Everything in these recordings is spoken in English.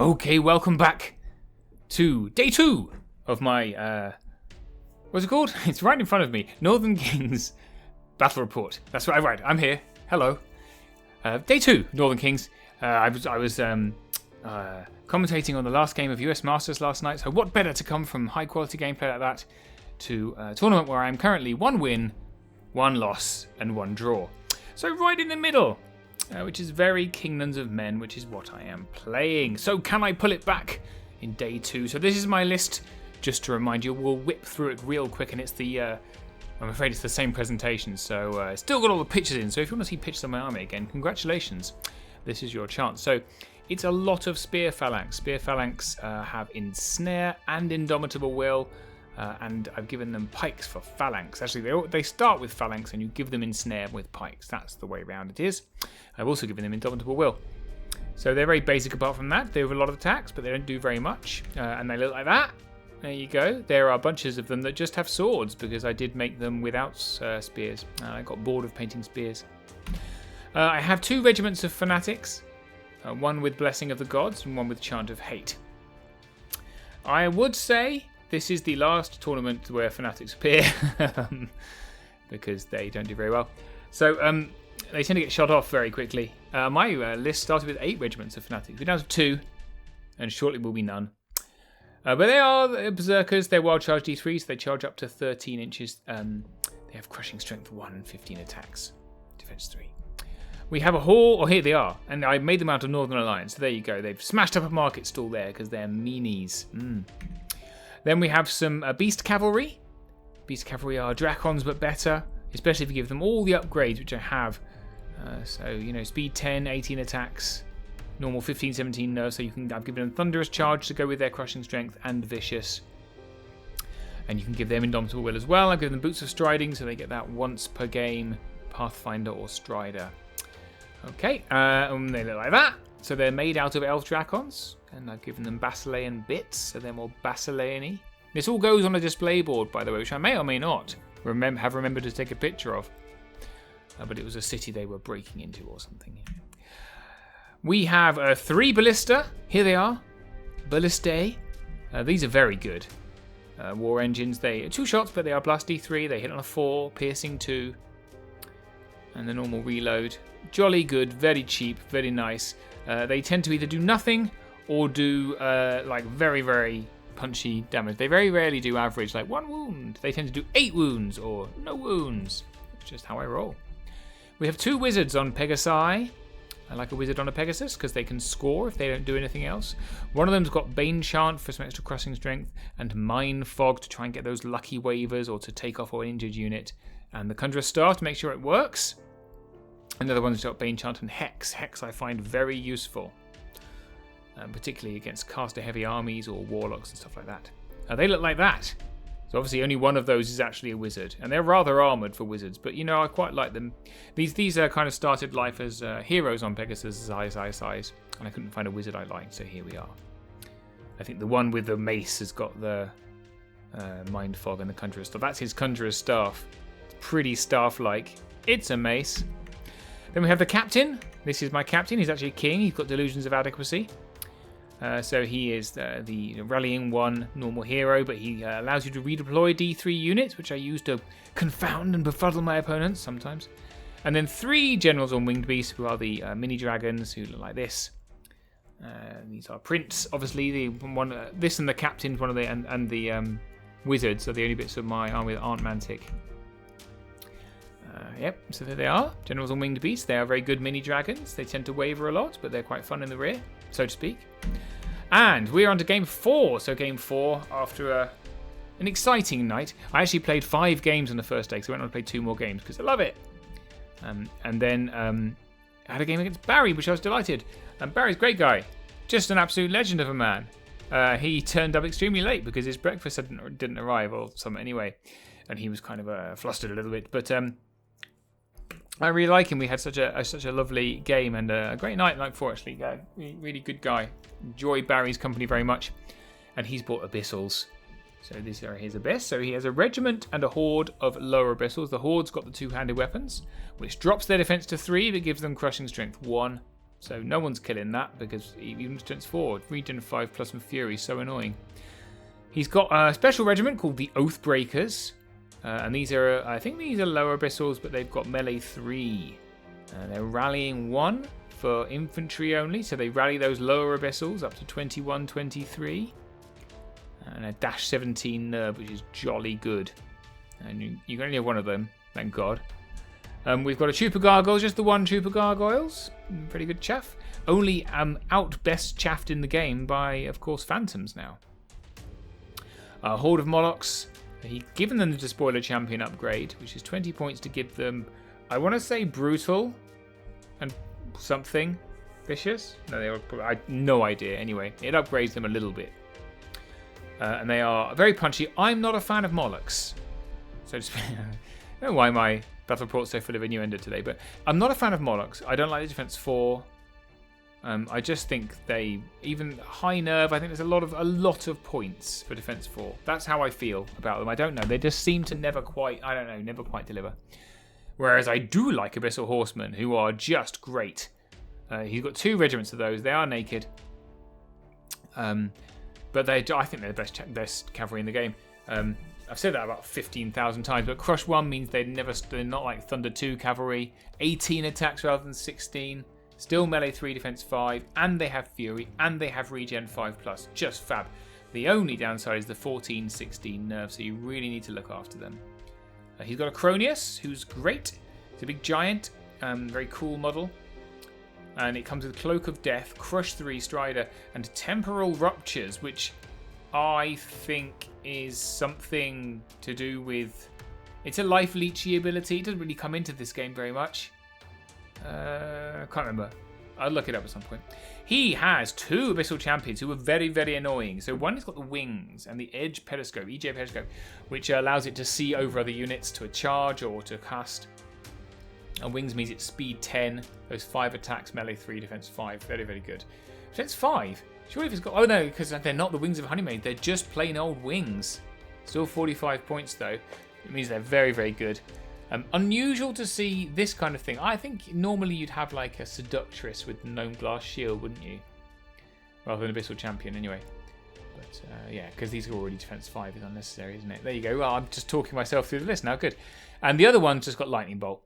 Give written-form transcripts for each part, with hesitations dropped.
Okay, welcome back to day 2 of my, what's it called? It's right in front of me. Northern Kings Battle Report. That's right, I'm here. Hello. Day 2, Northern Kings. I was commentating on the last game of US Masters last night, so what better to come from high quality gameplay like that to a tournament where I am currently 1 win, 1 loss, and 1 draw. So right in the middle. Which is very Kingdoms of Men, which is what I am playing. So can I pull it back in day 2? So this is my list, just to remind you. We'll whip through it real quick, and it's the, I'm afraid it's the same presentation, so still got all the pictures in. So if you want to see pictures of my army again, congratulations. This is your chance. So it's a lot of Spear Phalanx. Spear Phalanx have Ensnare and Indomitable Will. And I've given them pikes for phalanx. Actually, they start with phalanx and you give them ensnare with pikes. That's the way around it is. I've also given them indomitable will. So they're very basic apart from that. They have a lot of attacks, but they don't do very much. And they look like that. There you go. There are bunches of them that just have swords because I did make them without spears. I got bored of painting spears. I have 2 regiments of fanatics. One with Blessing of the Gods and one with Chant of Hate. I would say this is the last tournament where fanatics appear because they don't do very well. So they tend to get shot off very quickly. My list started with 8 regiments of fanatics. We're down to 2, and shortly will be none. But they are berserkers. They're wild charge D3, so they charge up to 13 inches. They have crushing strength 1 and 15 attacks. Defense 3. We have a horde. Oh, here they are. And I made them out of Northern Alliance. So there you go. They've smashed up a market stall there because they're meanies. Then we have some Beast Cavalry. Beast Cavalry are Dracons, but better, especially if you give them all the upgrades, which I have. So, you know, speed 10, 18 attacks, normal 15, 17 nerfs. So I've given them Thunderous Charge to go with their crushing strength and Vicious. And you can give them Indomitable Will as well. I've given them Boots of Striding, so they get that once per game, Pathfinder or Strider. Okay, they look like that. So they're made out of Elf Dracons. And I've given them Basilean bits, so they're more Basilean-y. This all goes on a display board, by the way, which I may or may not have remembered to take a picture of. But it was a city they were breaking into or something. We have 3 Ballista. Here they are. Ballistae. These are very good. War engines. They 2 shots, but they are Blast D3. They hit on a 4, Piercing 2. And the normal reload. Jolly good, very cheap, very nice. They tend to either do nothing or do like very, very punchy damage. They very rarely do average, like 1 wound. They tend to do 8 wounds or no wounds. It's just how I roll. We have 2 wizards on Pegasi. I like a wizard on a Pegasus because they can score if they don't do anything else. One of them's got Bane Chant for some extra crushing strength and Mind Fog to try and get those lucky waivers or to take off an injured unit. And the Conjurer's Staff to make sure it works. Another one's got Bane Chant and Hex. Hex I find very useful. Particularly against caster-heavy armies or warlocks and stuff like that. They look like that. So obviously only one of those is actually a wizard. And they're rather armoured for wizards, but you know, I quite like them. These kind of started life as heroes on Pegasus, size, and I couldn't find a wizard I liked, so here we are. I think the one with the mace has got the Mind Fog and the Conjurer's Staff. That's his Conjurer's Staff. It's pretty staff-like. It's a mace. Then we have the Captain. This is my Captain. He's actually a king. He's got Delusions of Adequacy. So he is the Rallying 1 normal hero, but he allows you to redeploy D3 units, which I use to confound and befuddle my opponents sometimes. And then 3 generals on Winged Beasts, who are the mini dragons, who look like this. These are Prince, obviously. This and the Captain, one of the and the Wizards are the only bits of my army that aren't Mantic. Yep, so there they are. Generals on Winged Beasts. They are very good mini dragons. They tend to waver a lot, but they're quite fun in the rear, so to speak. And we're on to game 4. So game 4, after an exciting night. I actually played 5 games on the first day, so I went on to play 2 more games because I love it. And then I had a game against Barry, which I was delighted. And Barry's a great guy. Just an absolute legend of a man. He turned up extremely late because his breakfast didn't arrive, or something anyway. And he was kind of flustered a little bit. But I really like him. We had such a lovely game and a great night night 4 actually. Really good guy. Enjoy Barry's company very much. And he's bought Abyssals. So these are his Abyss. So he has a regiment and a horde of lower Abyssals. The horde's got the 2-handed weapons, which drops their defense to 3 but gives them crushing strength 1. So no one's killing that because even strength 4, regen 5 plus and fury, so annoying. He's got a special regiment called the Oathbreakers. And these are, I think these are lower abyssals, but they've got melee 3. They're rallying 1 for infantry only, so they rally those lower abyssals up to 21, 23. And a dash 17 nerve, which is jolly good. And you can only have one of them, thank God. We've got a Trooper Gargoyles, just the one Trooper Gargoyles. Pretty good chaff. Only out best chaffed in the game by, of course, Phantoms now. Horde of Molochs. He's given them the Despoiler Champion upgrade, which is 20 points to give them, I want to say brutal and something vicious. No, they were probably, I no idea. Anyway, it upgrades them a little bit. And they are very punchy. I'm not a fan of Molochs. So just, I don't know why my battle report's so full of innuendo today, but I'm not a fan of Molochs. I don't like the defense 4. I just think they, even high nerve, I think there's a lot of points for defense 4. That's how I feel about them. I don't know. They just seem to never quite deliver. Whereas I do like Abyssal Horsemen, who are just great. He's got 2 regiments of those. They are naked. But I think they're the best cavalry in the game. I've said that about 15,000 times, but Crush 1 means they're not like Thunder 2 cavalry. 18 attacks rather than 16. Still melee 3, defense 5, and they have fury, and they have regen 5+. Just fab. The only downside is the 14, 16 nerve, so you really need to look after them. He's got a Cronius, who's great. He's a big giant, very cool model. And it comes with Cloak of Death, Crush 3 Strider, and Temporal Ruptures, which I think is something to do with... It's a life leechy ability. It doesn't really come into this game very much. I can't remember. I'll look it up at some point. He has 2 Abyssal Champions who are very, very annoying. So one has got the wings and the Edge Periscope, EJ Periscope, which allows it to see over other units to a charge or to cast. And wings means it's speed 10, those 5 attacks, melee 3, defense 5. Very, very good. Defense 5? Surely if it's got... Oh no, because they're not the wings of Honeymaid. They're just plain old wings. Still 45 points though. It means they're very, very good. Unusual to see this kind of thing. I think normally you'd have like a Seductress with Gnome Glass Shield, wouldn't you? Rather than Abyssal Champion anyway. But yeah, because these are already defense 5 is unnecessary, isn't it? There you go. Well, I'm just talking myself through the list now. Good. And the other one's just got Lightning Bolt.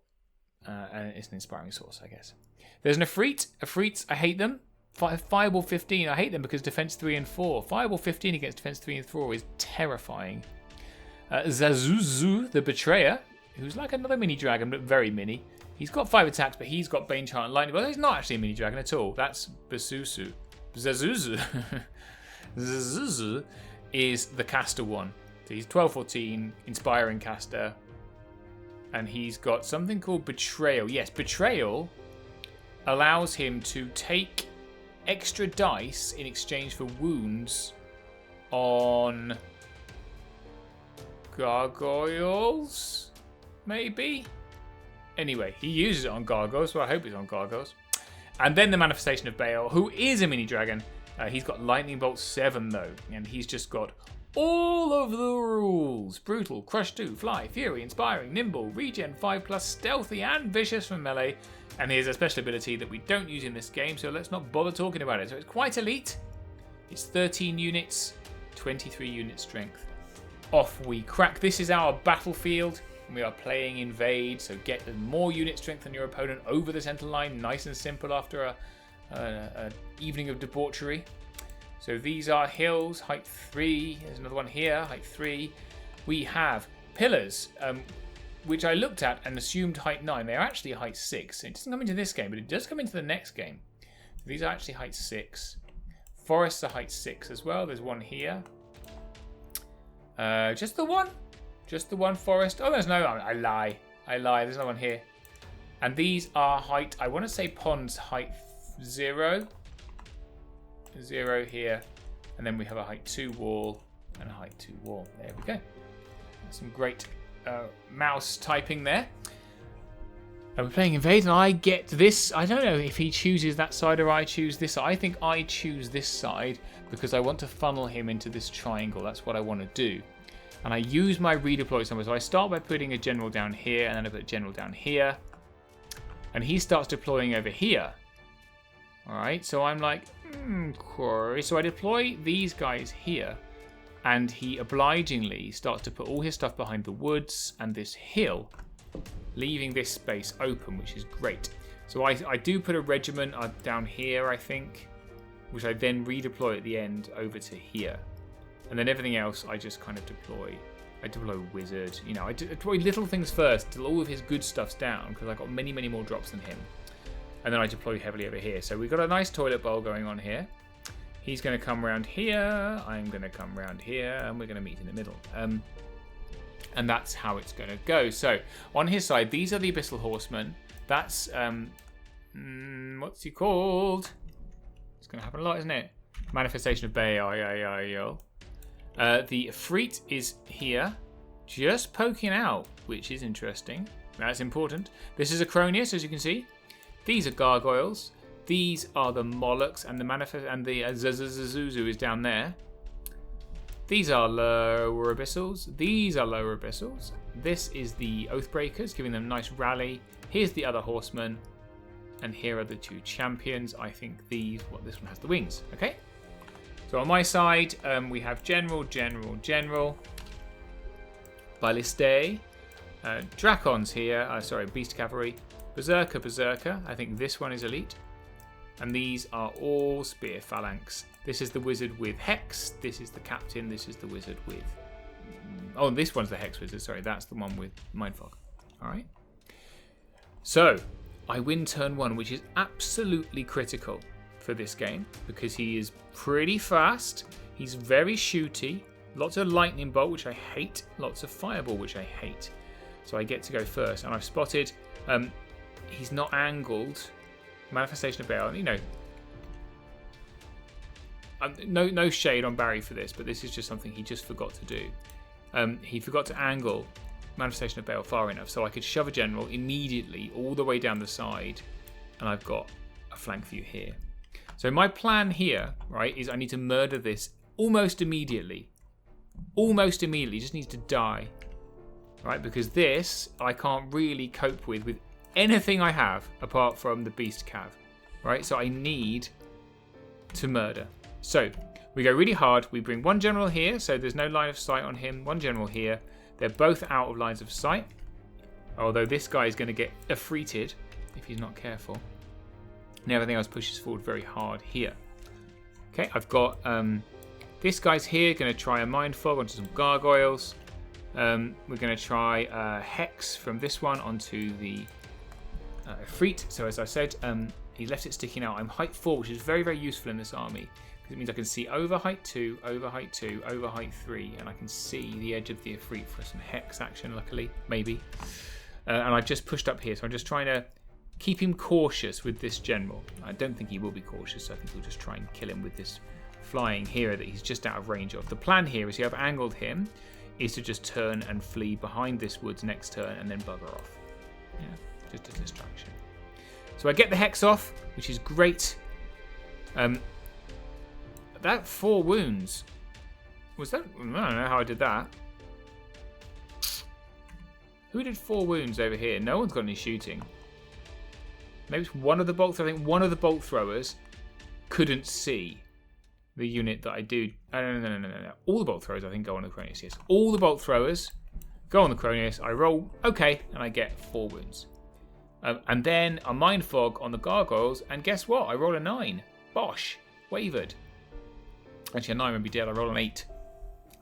And it's an Inspiring Source, I guess. There's an Ifrit. Ifrits, I hate them. Fireball 15, I hate them because defense 3 and 4. Fireball 15 against defense 3 and 4 is terrifying. Zazuzu, the Betrayer, who's like another mini dragon, but very mini. He's got 5 attacks, but he's got Bane Chant and Lightning. Well, he's not actually a mini dragon at all. That's Basusu. Zazuzu. Zazuzu is the caster one. So he's 12-14, Inspiring Caster. And he's got something called Betrayal. Yes, Betrayal allows him to take extra dice in exchange for wounds on gargoyles, maybe? Anyway, he uses it on gargoyles, so I hope it's on gargoyles. And then the Manifestation of Baal, who is a mini dragon. He's got Lightning Bolt 7 though, and he's just got all of the rules. Brutal, Crush 2, Fly, Fury, Inspiring, Nimble, Regen 5+, Stealthy and Vicious from melee. And here's a special ability that we don't use in this game, so let's not bother talking about it. So it's quite elite. It's 13 units, 23 unit strength. Off we crack. This is our battlefield. We are playing Invade, so get more unit strength than your opponent over the center line. Nice and simple after an evening of debauchery. So these are hills, height 3. There's another one here, height 3. We have pillars, which I looked at and assumed height 9. They're actually height 6. It doesn't come into this game, but it does come into the next game. So these are actually height 6. Forests are height 6 as well. There's one here. Just the one? Just the one forest? Oh, there's no... I lie. There's no one here. And these are height... I want to say ponds height 0. 0 here. And then we have a height 2 wall and a height 2 wall. There we go. Some great mouse typing there. And we're playing Invade, and I get this. I don't know if he chooses that side or I choose this side. I think I choose this side because I want to funnel him into this triangle. That's what I want to do. And I use my redeploy somewhere. So I start by putting a general down here, and then I put a general down here. And he starts deploying over here. Alright, so I'm like, Corey. So I deploy these guys here. And he obligingly starts to put all his stuff behind the woods and this hill, leaving this space open, which is great. So I do put a regiment down here, I think, which I then redeploy at the end over to here. And then everything else I just kind of deploy. I deploy Wizard. You know, I deploy little things first till all of his good stuff's down, because I've got many, many more drops than him. And then I deploy heavily over here. So we've got a nice toilet bowl going on here. He's going to come around here. I'm going to come around here. And we're going to meet in the middle. And that's how it's going to go. So on his side, these are the Abyssal Horsemen. That's, what's he called? It's going to happen a lot, isn't it? Manifestation of Baal. The Efreet is here, just poking out, which is interesting. That's important. This is Acronius, as you can see. These are gargoyles. These are the Molochs, and the Zazuzu is down there. These are lower abyssals. These are lower abyssals. This is the Oathbreakers, giving them a nice rally. Here's the other horsemen, and here are the two champions. I think this one has the wings. Okay. So on my side, we have General, Ballistae, Dracons here. Sorry, Beast Cavalry. Berserker. I think this one is elite. And these are all Spear Phalanx. This is the wizard with Hex. This is the captain. This is the wizard with... Oh, this one's the Hex wizard. Sorry, that's the one with Mindfog. All right. So, I win turn 1, which is absolutely critical for this game, because he is pretty fast. He's very shooty. Lots of lightning bolt, which I hate. Lots of fireball, which I hate. So I get to go first. And I've spotted... he's not angled. Manifestation of Baal, you know. No shade on Barry for this, but this is just something he just forgot to do. He forgot to angle Manifestation of Baal far enough so I could shove a general immediately all the way down the side, and I've got a flank view here. So my plan here, right, is I need to murder this almost immediately. Almost immediately, just needs to die. Right, because this I can't really cope with anything I have apart from the Beast Cav. Right, so I need to murder. So we go really hard. We bring one general here, so there's no line of sight on him. One general here. They're both out of lines of sight. Although this guy is going to get affreeted if he's not careful. And everything else pushes forward very hard here. Okay, I've got this guy's here, going to try a Mind Fog onto some gargoyles. We're going to try Hex from this one onto the Efreet. So as I said, he left it sticking out. I'm height 4, which is very, very useful in this army. Because it means I can see over height 2, over height 2, over height 3. And I can see the edge of the Efreet for some Hex action, luckily. Maybe. And I've just pushed up here. So I'm just trying to keep him cautious with this general. I don't think he will be cautious. So I think we'll just try and kill him with this flying hero that he's just out of range of. The plan here is, I've angled him, is to just turn and flee behind this woods next turn and then bugger off. Yeah, just a distraction. So I get the Hex off, which is great. That 4 wounds. Was that? I don't know how I did that. Who did 4 wounds over here? No one's got any shooting. Maybe it's one of the bolt throwers. I think one of the bolt throwers couldn't see the unit that I do. No. All the bolt throwers, I think, go on the Cronius. Yes. All the bolt throwers go on the Cronius. I roll, okay, and I get 4 wounds. And then a Mind Fog on the gargoyles, and guess what? I roll a 9. Bosh. Wavered. Actually, a 9 would be dead. I roll an 8.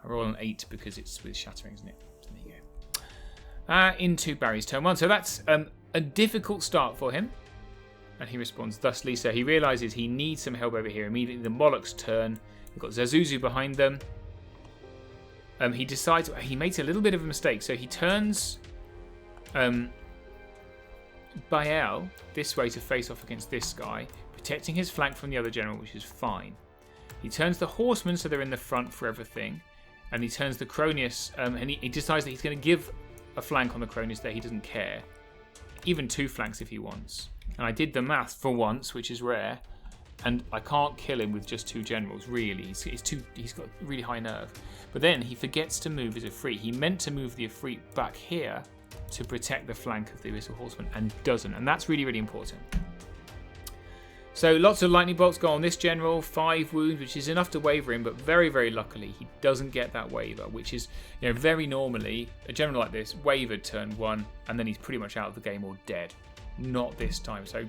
I roll an 8 because it's with shattering, isn't it? So there you go. Into Barry's turn 1. So that's a difficult start for him. And he responds thusly. So he realizes he needs some help over here. Immediately, the Moloch's turn. We've got Zazuzu behind them. He decides... He makes a little bit of a mistake. So he turns... Baal this way to face off against this guy, protecting his flank from the other general, which is fine. He turns the horsemen so they're in the front for everything, and he turns the Cronius, and he decides that he's going to give a flank on the Cronius there. He doesn't care, even 2 flanks if he wants. And I did the math for once, which is rare, and I can't kill him with just 2 generals. Really, he's got really high nerve. But then he forgets to move his Efreet. He meant to move the Efreet back here to protect the flank of the Abyssal Horseman and doesn't. And that's really, really important. So lots of lightning bolts go on this general, 5 wounds, which is enough to waver him, but very, very luckily he doesn't get that waver, which is, very normally a general like this, wavered turn 1, and then he's pretty much out of the game or dead. Not this time. So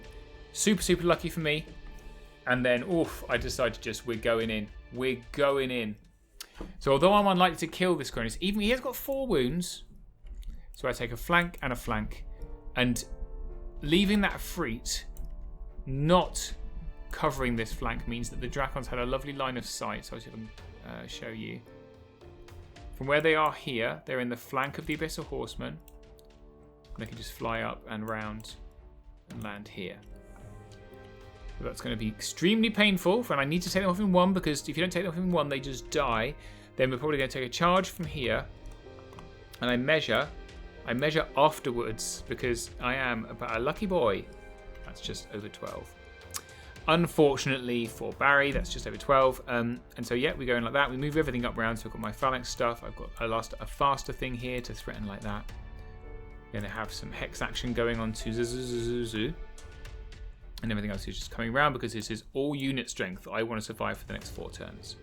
super, super lucky for me. And then, I decided we're going in. We're going in. So although I'm unlikely to kill this Cronus, even he has got 4 wounds. So I take a flank and a flank. And leaving that Freet not covering this flank means that the Drakons had a lovely line of sight. So I'll see if I can show you. From where they are here, they're in the flank of the Abyssal Horsemen. And they can just fly up and round and land here. So that's going to be extremely painful. And I need to take them off in 1 because if you don't take them off in 1, they just die. Then we're probably going to take a charge from here. And I measure afterwards because I am about a lucky boy. That's just over 12. Unfortunately for Barry, that's just over 12. And so, yeah, we go in like that. We move everything up round. So I've got my phalanx stuff. I've got a faster thing here to threaten like that. Going to have some hex action going on to Zuzuzuzu. And everything else is just coming around because this is all unit strength. I want to survive for the next 4 turns.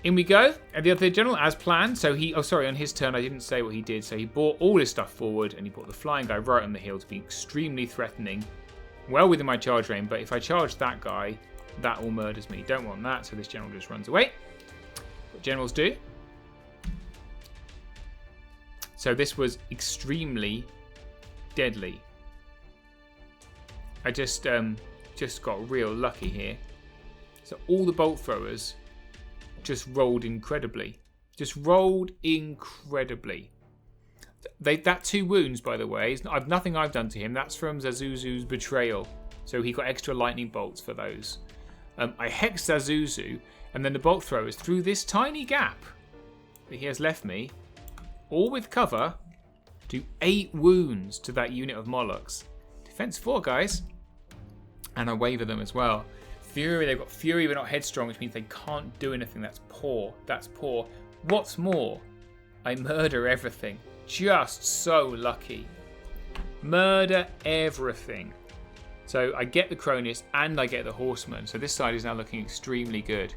In we go. And the other general, as planned. So on his turn, I didn't say what he did. So he brought all his stuff forward and he brought the flying guy right on the hill to be extremely threatening. Well within my charge range. But if I charge that guy, that all murders me. Don't want that. So this general just runs away. What generals do. So this was extremely deadly. I just got real lucky here. So all the bolt throwers just rolled incredibly. That 2 wounds, by the way, is nothing I've done to him. That's from Zazuzu's betrayal. So he got extra lightning bolts for those. I hexed Zazuzu, and then the bolt throwers through this tiny gap that he has left me, all with cover, do 8 wounds to that unit of Molochs. Defense 4, guys. And I waver them as well. Fury, they've got Fury but not Headstrong, which means they can't do anything. That's poor. What's more, I murder everything. Just so lucky. Murder everything. So I get the Cronus and I get the Horseman. So this side is now looking extremely good.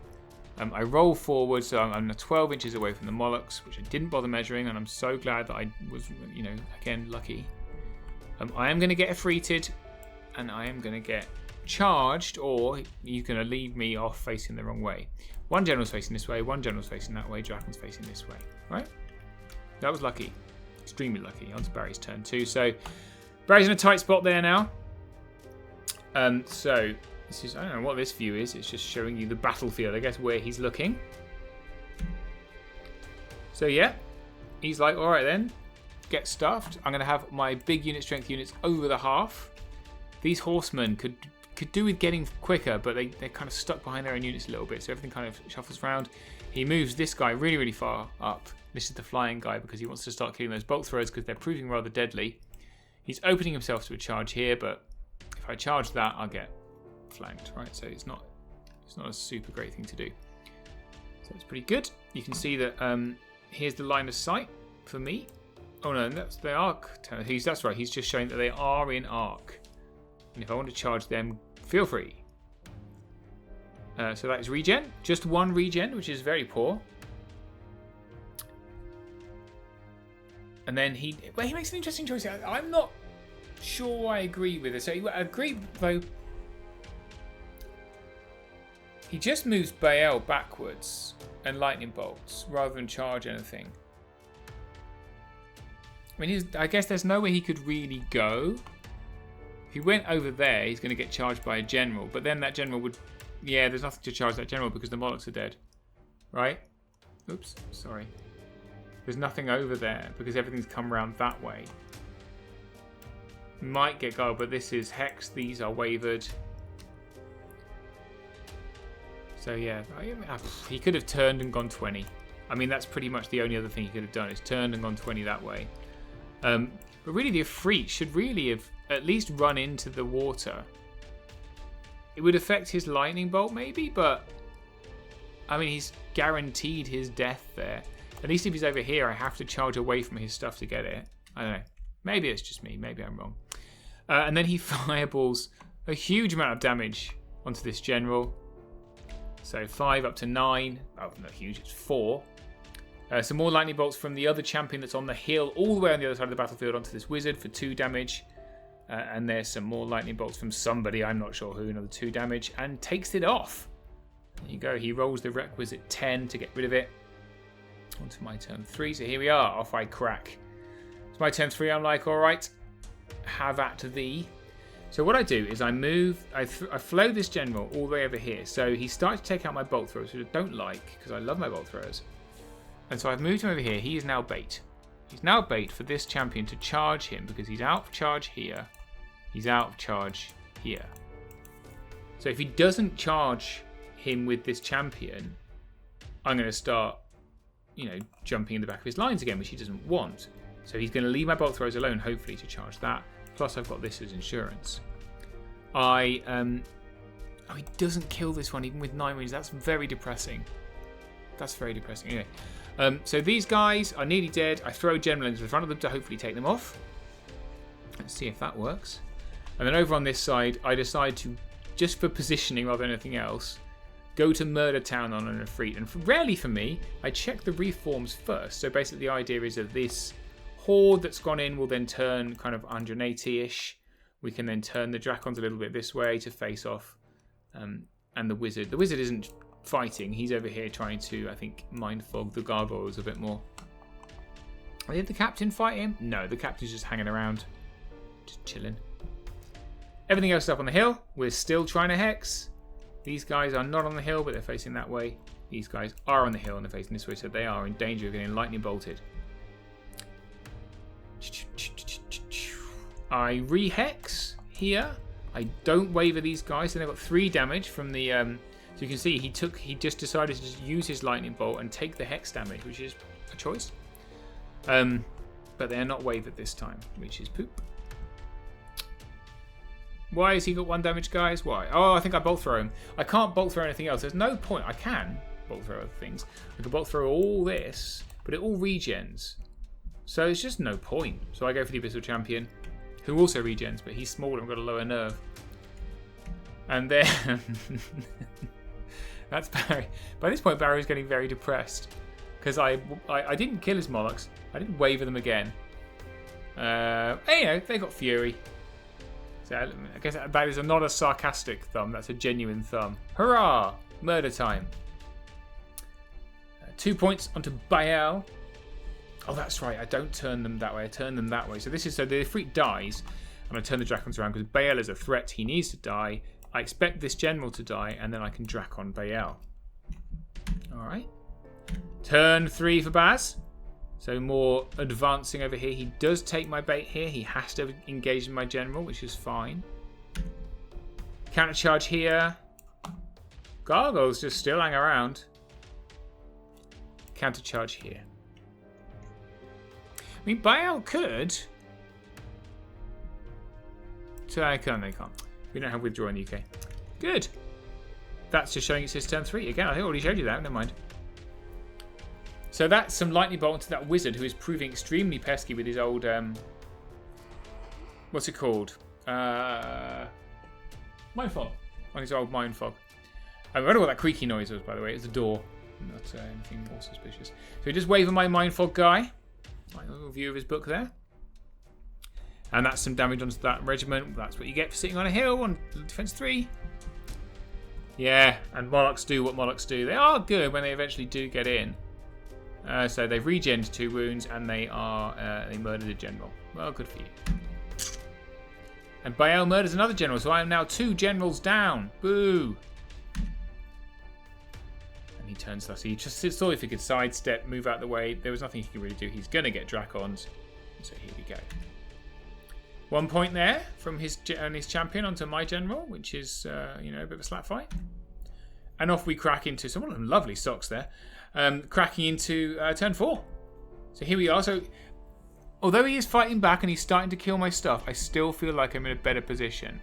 I roll forward, so I'm 12 inches away from the Molochs, which I didn't bother measuring, and I'm so glad that I was, again, lucky. I am going to get Freeted, and I am going to get charged, or you're going to leave me off facing the wrong way. One general's facing this way, one general's facing that way, Draken's facing this way. Right? That was lucky. Extremely lucky. On to Barry's turn 2. So Barry's in a tight spot there now. So this is, I don't know what this view is. It's just showing you the battlefield, I guess, where he's looking. So yeah, he's like, all right then, get stuffed. I'm going to have my big unit strength units over the half. These horsemen could do with getting quicker, but they're kind of stuck behind their own units a little bit, so everything kind of shuffles around. He moves this guy really, really far up. This is the flying guy because he wants to start killing those bolt throwers because they're proving rather deadly. He's opening himself to a charge here, but if I charge that, I'll get flanked, right? So it's not a super great thing to do. So it's pretty good. You can see that here's the line of sight for me. Oh no, that's the arc. That's right. He's just showing that they are in arc. And if I want to charge them, feel free. So that is regen. Just 1 regen, which is very poor. And then he makes an interesting choice. I'm not sure I agree with it. So I agree, though. He just moves Baal backwards and lightning bolts rather than charge anything. I mean, I guess there's nowhere he could really go. If he went over there, he's going to get charged by a general. But then that general would... Yeah, there's nothing to charge that general because the Molochs are dead. Right? Oops, sorry. There's nothing over there because everything's come around that way. Might get gold, but this is Hex. These are wavered. So yeah, he could have turned and gone 20. I mean, that's pretty much the only other thing he could have done is turned and gone 20 that way. But really, the Ifrit should really have at least run into the water. It would affect his lightning bolt maybe, but I mean, he's guaranteed his death there. At least if he's over here, I have to charge away from his stuff to get it. I don't know. Maybe it's just me. Maybe I'm wrong. And then he fireballs a huge amount of damage onto this general. So 5 up to 9. Oh, not huge, it's 4. Some more lightning bolts from the other champion that's on the hill, all the way on the other side of the battlefield onto this wizard for 2 damage. And there's some more lightning bolts from somebody, I'm not sure who, another 2 damage, and takes it off. There you go, he rolls the requisite 10 to get rid of it. On to my turn 3, so here we are, off I crack. It's my turn 3, I'm like, alright, have at thee. So what I do is I move, I flow this general all the way over here. So he starts to take out my bolt throwers, which I don't like, because I love my bolt throwers. And so I've moved him over here, he is now bait. He's now bait for this champion to charge him, because he's out of charge here. He's out of charge here. So if he doesn't charge him with this champion, I'm going to start, jumping in the back of his lines again, which he doesn't want. So he's going to leave my bolt throwers alone, hopefully, to charge that. Plus, I've got this as insurance. Oh, he doesn't kill this one, even with 9 wounds. That's very depressing. That's very depressing. Anyway, so these guys are nearly dead. I throw general into the front of them to hopefully take them off. Let's see if that works. And then over on this side, I decide to, just for positioning rather than anything else, go to Murder Town on an retreat. And rarely for me, I check the reforms first. So basically the idea is that this horde that's gone in will then turn kind of 180-ish. We can then turn the Dracons a little bit this way to face off. And the Wizard. The Wizard isn't fighting. He's over here trying to, I think, mind fog the gargoyles a bit more. Did the Captain fight him? No, the Captain's just hanging around. Just chilling. Everything else is up on the hill. We're still trying to hex. These guys are not on the hill, but they're facing that way. These guys are on the hill and they're facing this way, so they are in danger of getting lightning bolted. I re-hex here. I don't waver these guys, so they've got 3 damage from the... so you can see he just decided to just use his lightning bolt and take the hex damage, which is a choice. But they're not wavered this time, which is poop. Why has he got 1 damage, guys? Why? Oh, I think I bolt throw him. I can't bolt throw anything else. There's no point. I can bolt throw other things. I can bolt throw all this, but it all regens. So it's just no point. So I go for the Abyssal Champion, who also regens, but he's smaller and got a lower nerve. And then... That's Barry. By this point, Barry's getting very depressed. Because I didn't kill his Molochs. I didn't waver them again. They got Fury. So I guess that is not a sarcastic thumb. That's a genuine thumb. Hurrah! Murder time. 2 points onto Baal. Oh, that's right. I don't turn them that way. I turn them that way. So this is so the Ifrit dies, and I turn the Dracons around because Baal is a threat. He needs to die. I expect this general to die, and then I can Dracon Baal. All right. Turn 3 for Baz. So more advancing over here. He does take my bait here. He has to engage in my general, which is fine. Counter charge here. Gargoyles just still hang around. Counter charge here. I mean, Baal could. So they can't. We don't have withdraw in the UK. Good. That's just showing it's his turn 3. Again, I think I already showed you that. Never mind. So that's some lightning bolt into that wizard who is proving extremely pesky with his old... what's it called? Mind fog. On his old mind fog. I don't know what that creaky noise was, by the way. It's the door. Not anything more suspicious. So we just wave my mind fog guy. Like a little view of his book there. And that's some damage onto that regiment. That's what you get for sitting on a hill on defense 3. Yeah, and Molochs do what Molochs do. They are good when they eventually do get in. So they've regened 2 wounds and they murdered a general. Well, good for you. And Baal murders another general, so I am now 2 generals down. Boo! And he turns to us. He just saw if he could sidestep, move out the way. There was nothing he could really do. He's going to get Dracons. So here we go. 1 point there from his champion onto my general, which is, a bit of a slap fight. And off we crack into some lovely stocks there. Cracking into turn 4. So here we are. So although he is fighting back and he's starting to kill my stuff, I still feel like I'm in a better position.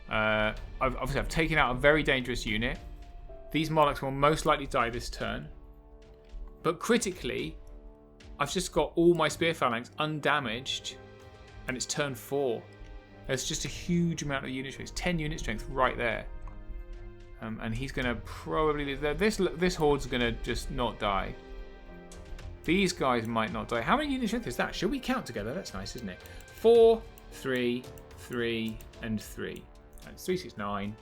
I've taken out a very dangerous unit. These Molochs will most likely die this turn. But critically, I've just got all my spear phalanx undamaged. And it's turn 4. There's just a huge amount of unit strength. 10 unit strength right there. And he's going to probably... This horde's going to just not die. These guys might not die. How many unit strength is that? Should we count together? That's nice, isn't it? 4, 3, 3, and 3. That's 3, 6, 9.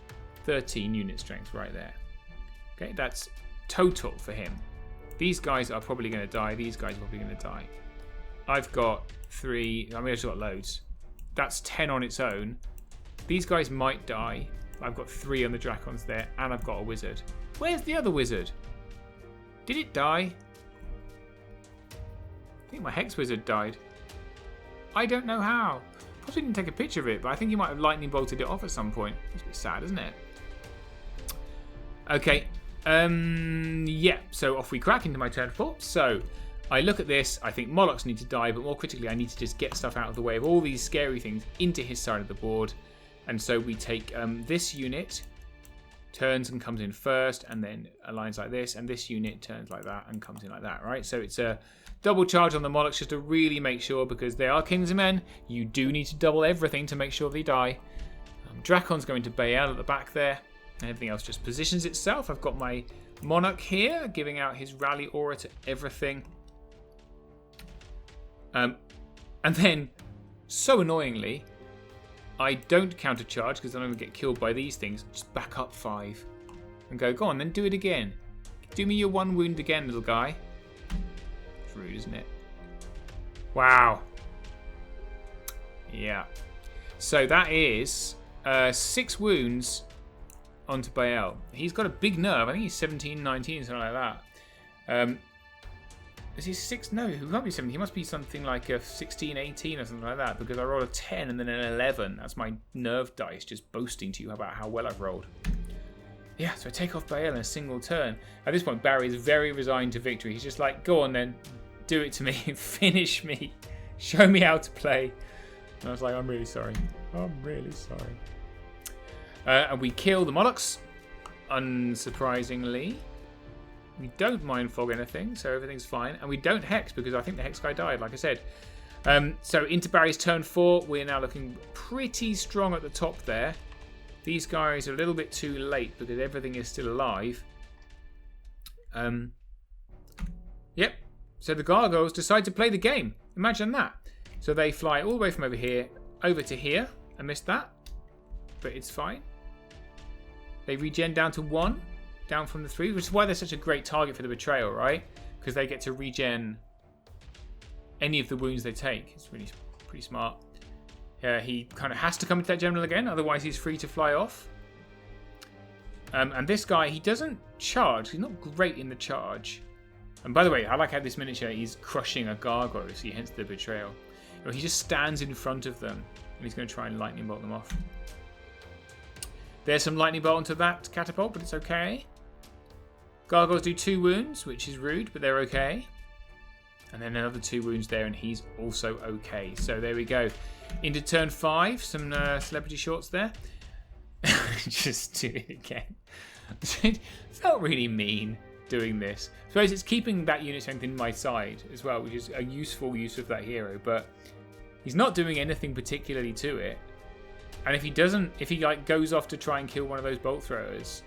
13 unit strength right there. Okay, that's total for him. These guys are probably going to die. These guys are probably going to die. I've got 3. I mean, I've just got loads. That's 10 on its own. These guys might die. I've got 3 on the Dracons there, and I've got a wizard. Where's the other wizard? Did it die? I think my Hex Wizard died. I don't know how. Possibly didn't take a picture of it, but I think you might have lightning bolted it off at some point. It's a bit sad, isn't it? Okay. Yeah, so off we crack into my turn 4. So I look at this, I think Molochs need to die, but more critically I need to just get stuff out of the way of all these scary things into his side of the board. And so we take this unit, turns and comes in first, and then aligns like this, and this unit turns like that and comes in like that, right? So it's a double charge on the Molochs just to really make sure, because they are kings and men, you do need to double everything to make sure they die. Dracon's going to Baal at the back there, and everything else just positions itself. I've got my Monarch here, giving out his rally aura to everything. And then, so annoyingly, I don't countercharge because then I'm going to get killed by these things. Just back up 5 and go on, then do it again. Do me your 1 wound again, little guy. It's rude, isn't it? Wow. Yeah. So that is 6 wounds onto Baal. He's got a big nerve. I think he's 17, 19, something like that. Is he 6? No, he can't be 17. He must be something like a 16, 18 or something like that, because I rolled a 10 and then an 11. That's my nerve dice just boasting to you about how well I've rolled. Yeah, so I take off Baal in a single turn. At this point, Barry is very resigned to victory. He's just like, go on then, do it to me, finish me, show me how to play. And I was like, I'm really sorry. I'm really sorry. And we kill the Molochs, unsurprisingly. We don't mind fog anything, so everything's fine. And we don't hex, because I think the hex guy died, like I said. So into Barry's turn 4, we're now looking pretty strong at the top there. These guys are a little bit too late, because everything is still alive. Yep. So the Gargoyles decide to play the game. Imagine that. So they fly all the way from over here, over to here. I missed that, but it's fine. They regen down to 1. Down from the 3, which is why they're such a great target for the betrayal, right? Because they get to regen any of the wounds they take. It's really pretty smart. He kind of has to come into that general again, otherwise he's free to fly off. And this guy, he doesn't charge. He's not great in the charge. And by the way, I like how this miniature is crushing a gargoyle, so hence the betrayal. He just stands in front of them, and he's going to try and lightning bolt them off. There's some lightning bolt onto that catapult, but it's okay. Gargoyles do 2 wounds, which is rude, but they're okay. And then another 2 wounds there, and he's also okay. So there we go. Into turn 5, some celebrity shorts there. Just do it again. It felt really mean doing this. I suppose it's keeping that unit strength in my side as well, which is a useful use of that hero, but he's not doing anything particularly to it. And if he doesn't, if he like goes off to try and kill one of those bolt throwers,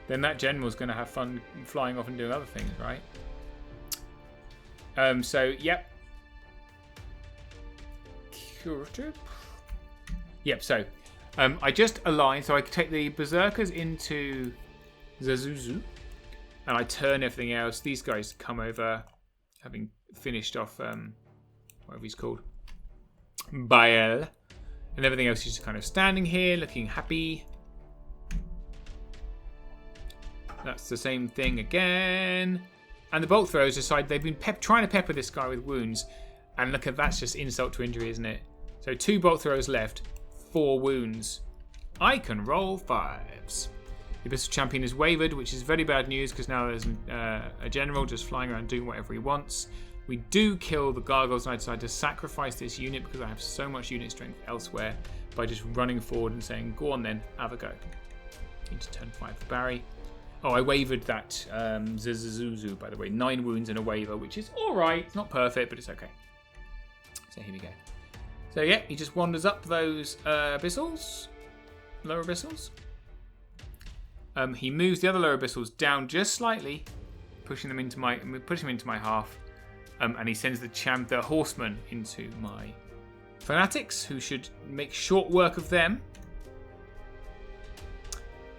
then that general's going to have fun flying off and doing other things, right? So, yep. Curative. Yep, so I just align. So I take the Berserkers into Zazuzu, and I turn everything else. These guys come over, having finished off whatever he's called, Baal. And everything else is just kind of standing here, looking happy. That's the same thing again. And the bolt throwers decide they've been trying to pepper this guy with wounds. And look at that's just insult to injury, isn't it? So 2 bolt throwers left, 4 wounds. I can roll 5s. The Abyssal Champion is wavered, which is very bad news because now there's a general just flying around doing whatever he wants. We do kill the Gargoyles, and I decide to sacrifice this unit because I have so much unit strength elsewhere by just running forward and saying, go on then, have a go. Into turn 5 for Barry. Oh, I wavered that Zuzuzu, by the way. 9 wounds and a waver, which is alright. It's not perfect, but it's okay. So here we go. So yeah, he just wanders up those abyssals, lower abyssals. He moves the other lower abyssals down just slightly, pushing him into my half, and he sends the horseman into my fanatics, who should make short work of them.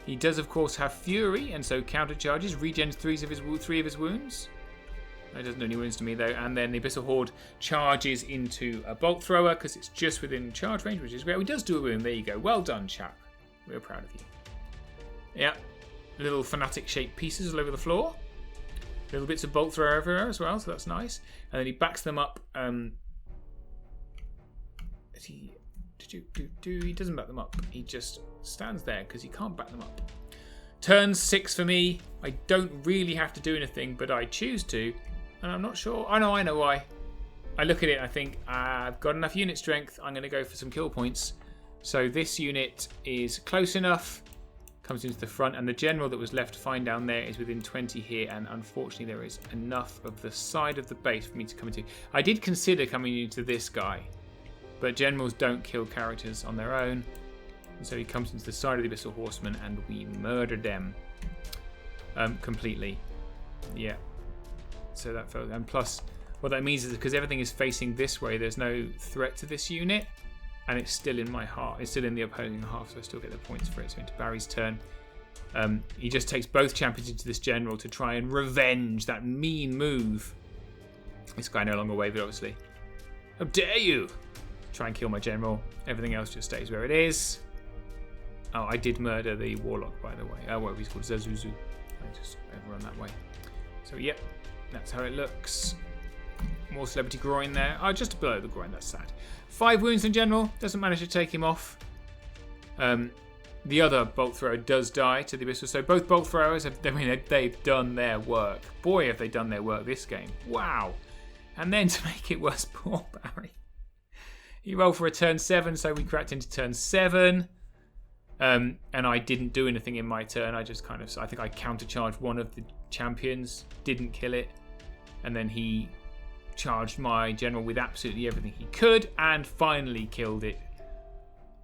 He does, of course, have fury, and so countercharges, regens 3 of his wounds. It doesn't do any wounds to me, though. And then the Abyssal Horde charges into a bolt thrower because it's just within charge range, which is great. He does do a wound. There you go. Well done, chap. We're proud of you. Yeah. Little fanatic-shaped pieces all over the floor. Little bits of bolt thrower everywhere as well, so that's nice. And then he backs them up. He doesn't back them up. He just stands there because he can't back them up. Turn 6 for me. I don't really have to do anything, but I choose to. And I'm not sure. I know why. I look at it and I think, I've got enough unit strength. I'm going to go for some kill points. So this unit is close enough. Comes into the front. And the general that was left fine down there is within 20 here. And unfortunately, there is enough of the side of the base for me to come into. I did consider coming into this guy. But generals don't kill characters on their own. And so he comes into the side of the Abyssal Horsemen and we murder them. Completely. Yeah. So that felt, and plus what that means is because everything is facing this way, there's no threat to this unit, and it's still in my half. It's still in the opposing half, so I still get the points for it. So into Barry's turn, he just takes both champions into this general to try and revenge that mean move. This guy no longer wavered, obviously. How dare you! Try and kill my general. Everything else just stays where it is. Oh, I did murder the warlock, by the way. Whatever he's called, Zazuzu. I just overrun that way. So yep. That's how it looks. More celebrity groin there. Oh, just below the groin. That's sad. 5 wounds in general. Doesn't manage to take him off. The other bolt thrower does die to the Abyssal. So both bolt throwers, they've done their work. Boy, have they done their work this game. Wow. And then to make it worse, poor Barry. He rolled for a turn 7, so we cracked into turn 7. And I didn't do anything in my turn. I think I countercharged one of the champions. Didn't kill it. And then he charged my general with absolutely everything he could and finally killed it.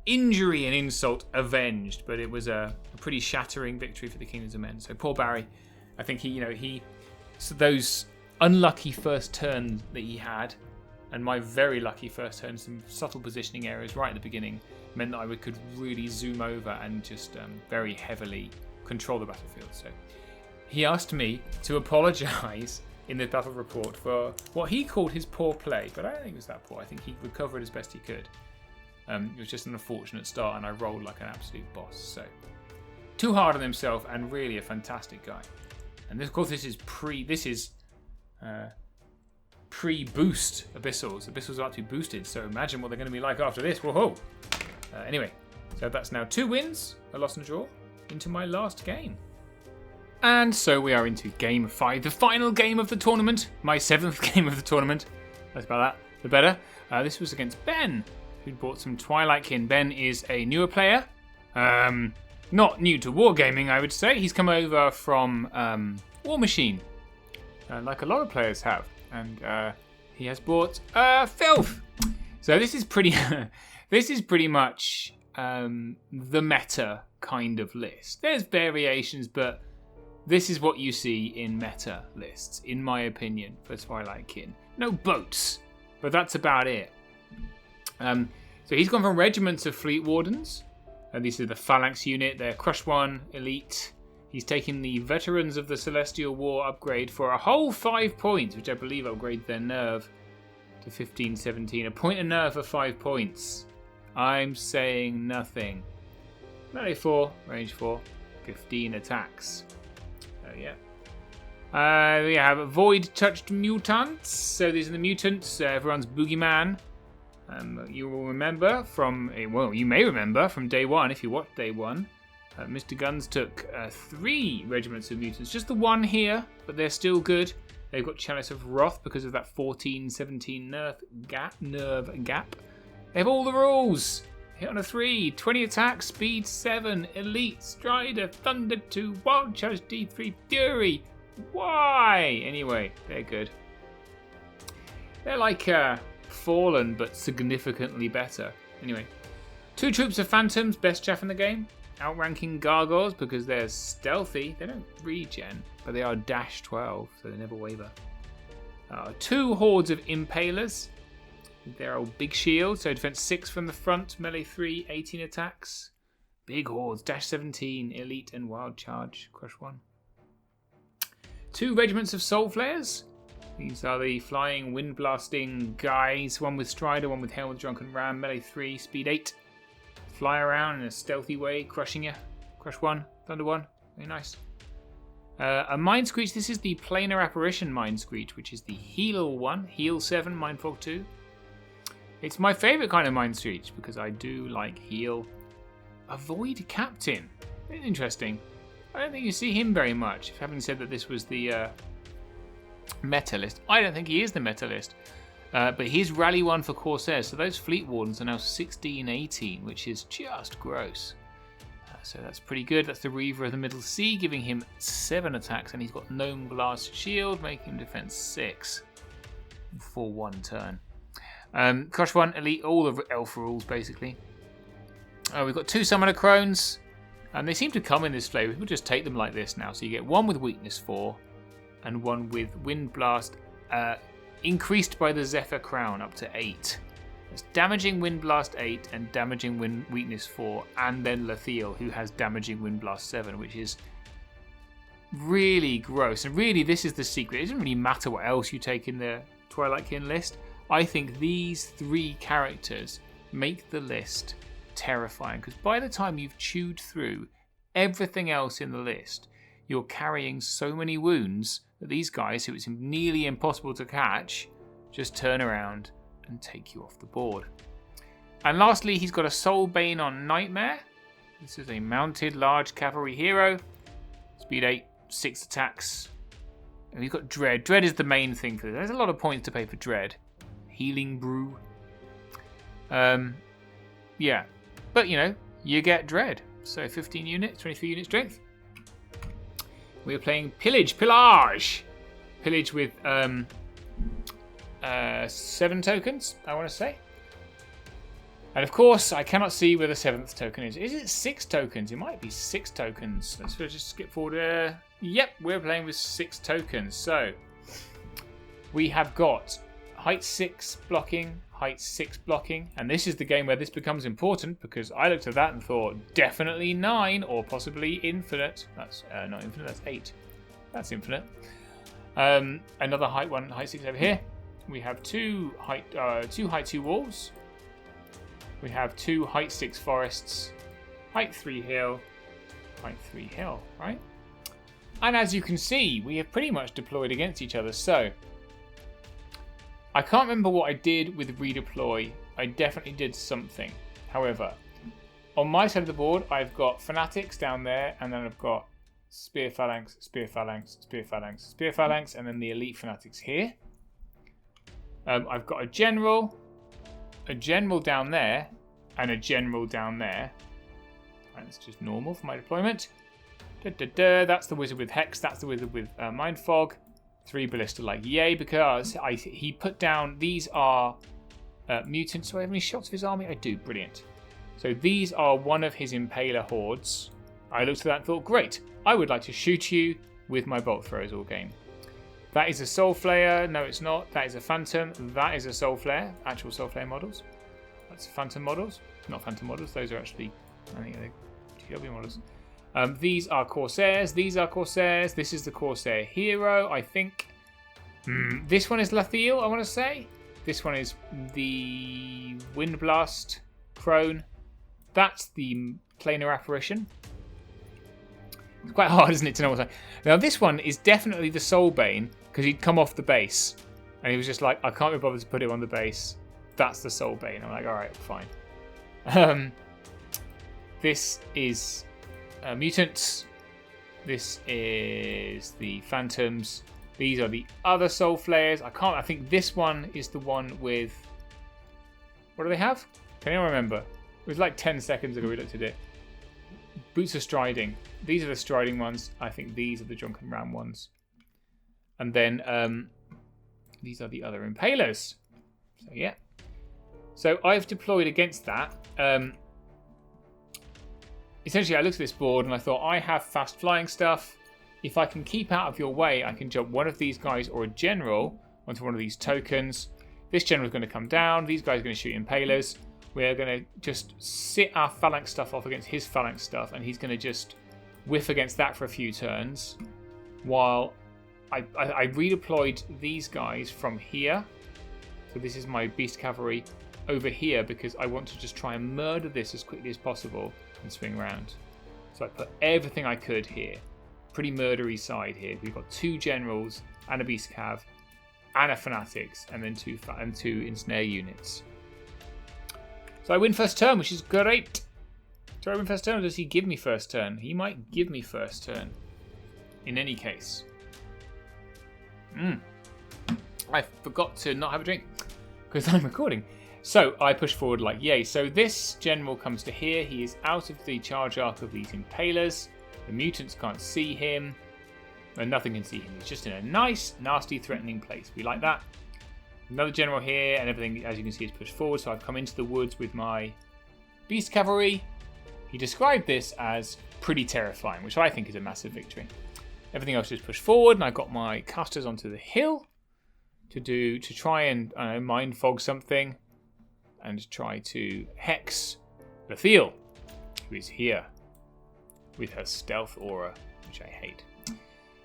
Injury and insult avenged, but it was a pretty shattering victory for the Kingdoms of Men. So poor Barry, I think so those unlucky first turns that he had, and my very lucky first turn, some subtle positioning errors right at the beginning, meant that I could really zoom over and just very heavily control the battlefield. So he asked me to apologise in the battle report for what he called his poor play, but I don't think it was that poor. I think he recovered as best he could. It was just an unfortunate start, and I rolled like an absolute boss. So too hard on himself, and really a fantastic guy. And of course, this is pre-boost Abyssals. Abyssals are about to be boosted, so imagine what they're going to be like after this. Whoa! Anyway, so that's now 2 wins, a loss and a draw, into my last game. And so we are into game 5, the final game of the tournament, my 7th game of the tournament. That's about that, the better. This was against Ben, who bought some Twilight Kin. Ben is a newer player, not new to wargaming, I would say. He's come over from War Machine, like a lot of players have, and he has bought Filth. So this is pretty, this is pretty much the meta kind of list. There's variations, but this is what you see in meta lists, in my opinion, for Twilight Kin. No boats, but that's about it. So he's gone from regiments of Fleet Wardens. These are the Phalanx unit, they're Crush 1, Elite. He's taken the Veterans of the Celestial War upgrade for a whole 5 points, which I believe upgrades their nerve to 15, 17. A point of nerve for 5 points. I'm saying nothing. Melee 4, range 4, 15 attacks. Oh yeah. We have Void-touched mutants. So these are the mutants. Everyone's boogeyman. You will remember from, you may remember from day 1 if you watched day 1. Mr. Guns took 3 regiments of mutants. Just the 1 here, but they're still good. They've got Chalice of Wrath because of that 14-17 nerve gap. They have all the rules. Hit on a 3, 20 attack, speed 7, elite, strider, thunder 2, wild challenge D3, fury. Why? Anyway, they're good. They're like fallen, but significantly better. Anyway, 2 troops of phantoms, best chaff in the game. Outranking gargoyles because they're stealthy. They don't regen, but they are dash 12, so they never waver. 2 hordes of impalers. They're all big shields, so defense 6 from the front, melee 3, 18 attacks. Big hordes, dash 17, elite and wild charge, crush 1. 2 regiments of soul flares. These are the flying, wind blasting guys. One with Strider, one with Helm with Drunken Ram, melee 3, speed 8. Fly around in a stealthy way, crushing you. Crush 1, Thunder 1, very nice. A Mind Screech, this is the Planar Apparition Mind Screech, which is the heal 1, heal 7, Mind Fog 2. It's my favourite kind of Mind Screech because I do like heal. Avoid Captain, interesting. I don't think you see him very much. Having said that this was the meta list, I don't think he is the meta list. But he's Rally 1 for Corsairs, so those Fleet Wardens are now 16-18, which is just gross. So that's pretty good. That's the Reaver of the Middle Sea, giving him 7 attacks, and he's got Gnome Glass Shield, making him defense 6 for 1 turn. Crush 1, Elite, all the Elf rules, basically. We've got 2 Summoner Crones, and they seem to come in this flavour. We'll just take them like this now. So you get 1 with Weakness 4, and 1 with Wind Blast, increased by the Zephyr Crown up to 8. It's damaging Wind Blast 8 and damaging Weakness 4, and then Lethiel, who has damaging Wind Blast 7, which is really gross. And really, this is the secret. It doesn't really matter what else you take in the Twilight Kin list. I think these 3 characters make the list terrifying, because by the time you've chewed through everything else in the list, you're carrying so many wounds that these guys, who it's nearly impossible to catch, just turn around and take you off the board. And lastly, he's got a Soul Bane on Nightmare. This is a mounted large cavalry hero. Speed 8, 6 attacks. And we've got Dread. Dread is the main thing for this. There's a lot of points to pay for Dread. Healing Brew. Yeah. But, you know, you get Dread. So 15 units, 23 unit strength. We're playing Pillage. Pillage with 7 tokens, I want to say. And of course, I cannot see where the 7th token is. Is it 6 tokens? It might be 6 tokens. Let's just skip forward. Yep, we're playing with 6 tokens. So we have got height 6 blocking, height 6 blocking. And this is the game where this becomes important, because I looked at that and thought definitely 9 or possibly infinite. That's not infinite, that's 8. That's infinite. Another height 1, height 6 over here. We have 2 height 2 walls. We have 2 height 6 forests, height 3 hill, height 3 hill, right? And as you can see, we have pretty much deployed against each other. So I can't remember what I did with redeploy. I definitely did something. However, on my side of the board, I've got Fanatics down there, and then I've got Spear Phalanx, Spear Phalanx, Spear Phalanx, Spear Phalanx, and then the Elite Fanatics here. I've got a general down there, and a general down there. Right, that's just normal for my deployment. That's the wizard with Hex. That's the wizard with Mind Fog. 3 ballista, like yay, because he put down. These are mutants. Do I have any shots of his army? I do. Brilliant. So these are one of his Impaler hordes. I looked at that and thought, great. I would like to shoot you with my bolt throwers all game. That is a Soul Flare. No, it's not. That is a Phantom. That is a Soul Flare. Actual Soul Flare models. That's Phantom models. Not Phantom models. Those are actually, I think, they're GW models. These are Corsairs. These are Corsairs. This is the Corsair Hero, I think. This one is Lethiel, I want to say. This one is the Wind Blast Crone. That's the Planar Apparition. It's quite hard, isn't it, to know what's like. Now, this one is definitely the Soul Bane, because he'd come off the base. And he was just like, I can't be bothered to put him on the base. That's the Soul Bane. I'm like, alright, fine. This is Mutants. This is the Phantoms. These are the other Soul Flares. I think this one is the one with... What do they have? Can anyone remember? It was like 10 seconds ago we looked at it. Boots of Striding. These are the Striding ones. I think these are the Drunken Ram ones. And then these are the other Impalers. So yeah. So I've deployed against that. Essentially, I looked at this board and I thought, I have fast flying stuff. If I can keep out of your way, I can jump one of these guys or a general onto one of these tokens. This general is going to come down. These guys are going to shoot impalers. We're going to just sit our phalanx stuff off against his phalanx stuff, and he's going to just whiff against that for a few turns. While I redeployed these guys from here. So this is my beast cavalry over here because I want to just try and murder this as quickly as possible and swing around. So I put everything I could here. Pretty murdery side here. We've got 2 generals and a beast cav and a fanatics, and then 2 ensnare units. So I win first turn, which is great. Do I win first turn, or does he give me first turn? He might give me first turn. In any case. I forgot to not have a drink because I'm recording. So I push forward like yay. So this general comes to here. He is out of the charge arc of these impalers. The mutants can't see him. And nothing can see him. He's just in a nice, nasty, threatening place. We like that. Another general here, and everything, as you can see, is pushed forward. So I've come into the woods with my beast cavalry. He described this as pretty terrifying, which I think is a massive victory. Everything else is pushed forward, and I've got my casters onto the hill to try and mind fog something and try to hex Lethal, who is here with her stealth aura, which I hate.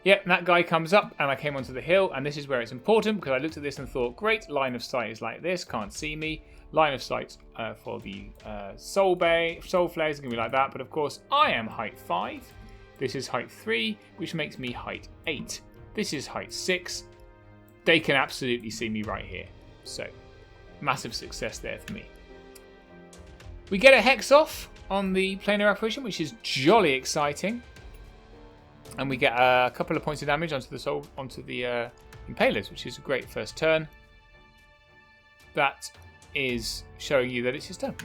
Yep, and that guy comes up, and I came onto the hill, and this is where it's important because I looked at this and thought, great, line of sight is like this, can't see me. Line of sight for the soul flares is going to be like that, but of course I am height 5. This is height 3, which makes me height 8. This is height 6. They can absolutely see me right here. So, massive success there for me. We get a hex off on the planar apparition, which is jolly exciting. And we get a couple of points of damage onto the impalers, which is a great first turn. That is showing you that it's his turn.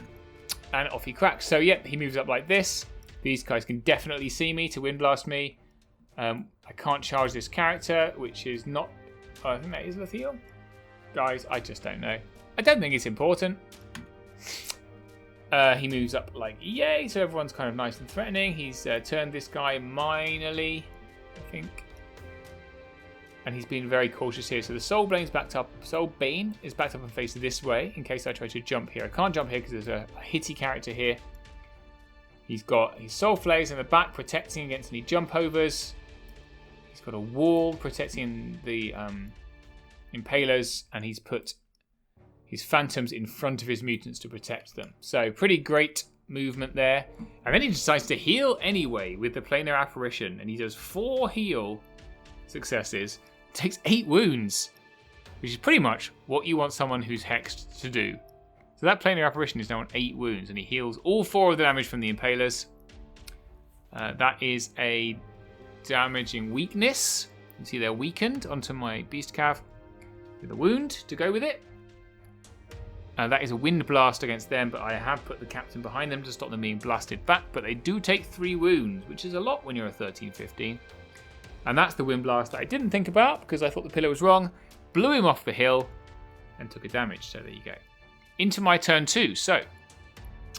And off he cracks. So, yep, he moves up like this. These guys can definitely see me to windblast me. I can't charge this character, which is not... Oh, I think that is Lethal. Guys, I just don't know. I don't think it's important. He moves up like yay, so everyone's kind of nice and threatening. He's turned this guy minorly, I think. And he's been very cautious here. So the Soul Bane is backed up and faced this way in case I try to jump here. I can't jump here because there's a hitty character here. He's got his Soul Flares in the back protecting against any jump overs. He's got a wall protecting the impalers, and he's put his phantoms in front of his mutants to protect them. So pretty great movement there. And then he decides to heal anyway with the planar apparition, and he does 4 heal successes. Takes 8 wounds, which is pretty much what you want someone who's hexed to do. So that planar apparition is now on 8 wounds, and he heals all 4 of the damage from the impalers. That is a damaging weakness. You can see they're weakened onto my beast cav with a wound to go with it. That is a wind blast against them, but I have put the captain behind them to stop them being blasted back. But they do take 3 wounds, which is a lot when you're a 13-15. And that's the wind blast that I didn't think about because I thought the pillar was wrong. Blew him off the hill and took a damage. So there you go. Into my turn 2. So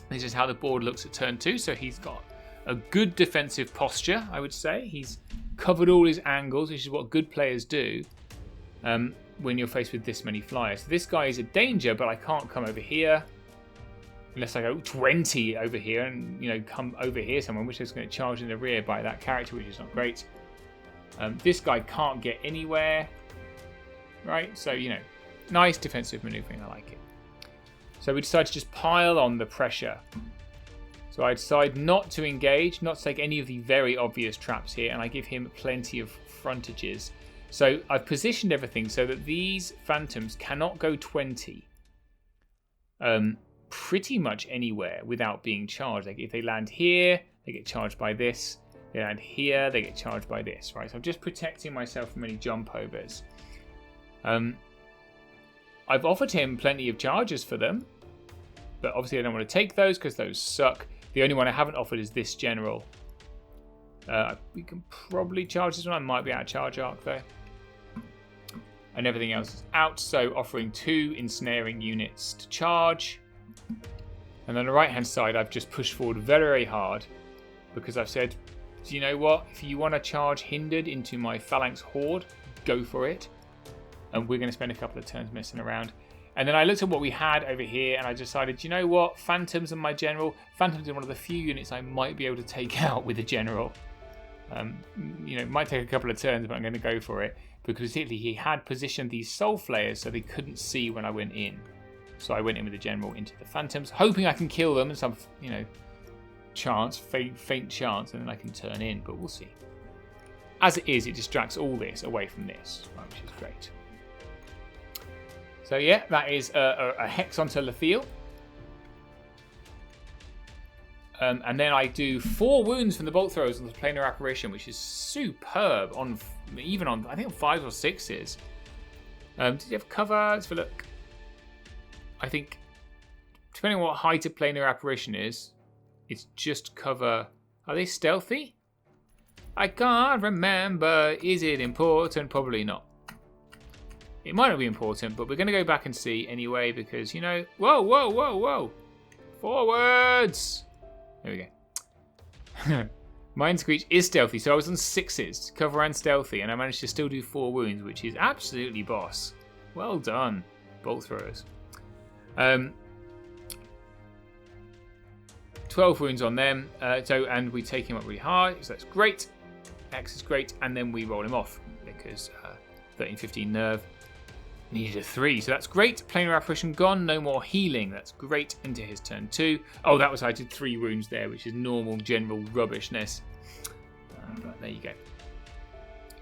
this is how the board looks at turn 2. So he's got a good defensive posture, I would say. He's covered all his angles, which is what good players do. When you're faced with this many flyers. So this guy is a danger, but I can't come over here unless I go 20 over here and, come over here somewhere, which is going to charge in the rear by that character, which is not great. This guy can't get anywhere, right? So, nice defensive maneuvering. I like it. So we decide to just pile on the pressure. So I decide not to engage, not to take any of the very obvious traps here, and I give him plenty of frontages. So I've positioned everything so that these phantoms cannot go 20 pretty much anywhere without being charged. Like if they land here, they get charged by this. They land here, they get charged by this, right? So I'm just protecting myself from any jump overs. I've offered him plenty of charges for them, but obviously I don't want to take those because those suck. The only one I haven't offered is this general. We can probably charge this one. I might be out of charge arc though. and everything else is out. So offering 2 ensnaring units to charge. And on the right hand side, I've just pushed forward very, very hard because I've said, do you know what? If you want to charge hindered into my phalanx horde, go for it. And we're going to spend a couple of turns messing around. And then I looked at what we had over here and I decided, do you know what? Phantoms and my general. Phantoms are one of the few units I might be able to take out with a general. You know, it might take a couple of turns, but I'm going to go for it. Because particularly he had positioned these soul flayers so they couldn't see when I went in. So I went in with the general into the phantoms, hoping I can kill them in some, you know, chance, faint chance, and then I can turn in, but we'll see. As it is, it distracts all this away from this, right, which is great. So yeah, that is a hex onto Lethiel. And then I do 4 wounds from the bolt throws on the planar apparition, which is superb on even on, I think, on 5s or 6s. Did you have cover? Let's have a look. I think, depending on what height a planar apparition is, it's just cover. Are they stealthy? I can't remember. Is it important? Probably not. It might not be important, but we're going to go back and see anyway because, you know... Whoa, whoa, whoa, whoa! Forwards! There we go. Mind Screech is stealthy, so I was on 6s, cover and stealthy, and I managed to still do 4 wounds, which is absolutely boss. Well done, bolt throwers. 12 wounds on them, and we take him up really hard, so that's great. X is great, and then we roll him off because 13-15 nerve needed a 3, so that's great. Planar apparition gone, no more healing. That's great. Into his turn 2. Oh, that was I did 3 wounds there, which is normal general rubbishness. But there you go.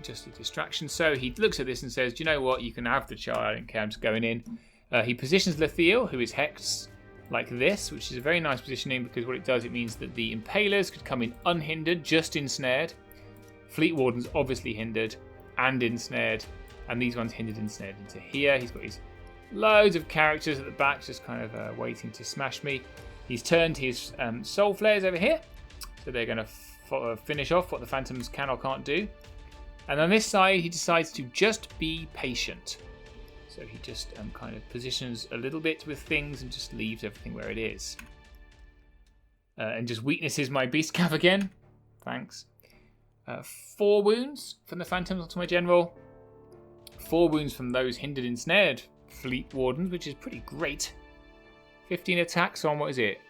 Just a distraction. So he looks at this and says, "Do you know what? You can have the child. I don't care. I'm just going in." He positions Lethiel, who is hexed like this, which is a very nice positioning because what it does, it means that the Impalers could come in unhindered, just ensnared. Fleet Wardens obviously hindered and ensnared. And these ones hindered and snared into here. He's got his loads of characters at the back just kind of waiting to smash me. He's turned his soul flares over here. So they're going to finish off what the phantoms can or can't do. And on this side, he decides to just be patient. So he just kind of positions a little bit with things and just leaves everything where it is. And just weaknesses my beast cav again. Thanks. 4 wounds from the phantoms onto my general. 4 wounds from those hindered and snared fleet wardens, which is pretty great. 15 attacks on, what is it?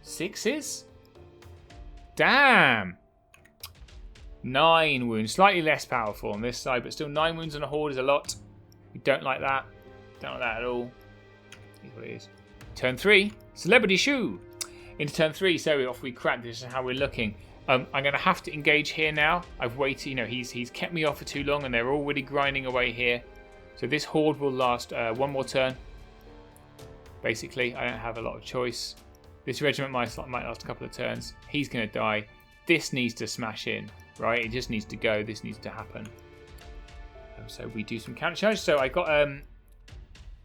6s? Damn! 9 wounds. Slightly less powerful on this side, but still 9 wounds on a horde is a lot. We don't like that. Don't like that at all. Here's what it is. Turn 3. Celebrity Shoe. Into turn 3, so off we crack. This is how we're looking. I'm going to have to engage here now. I've waited, you know, he's kept me off for too long and they're already grinding away here. So this horde will last 1 more turn. Basically, I don't have a lot of choice. This regiment might last a couple of turns. He's going to die. This needs to smash in, right? It just needs to go. This needs to happen. So we do some counter charge. So I got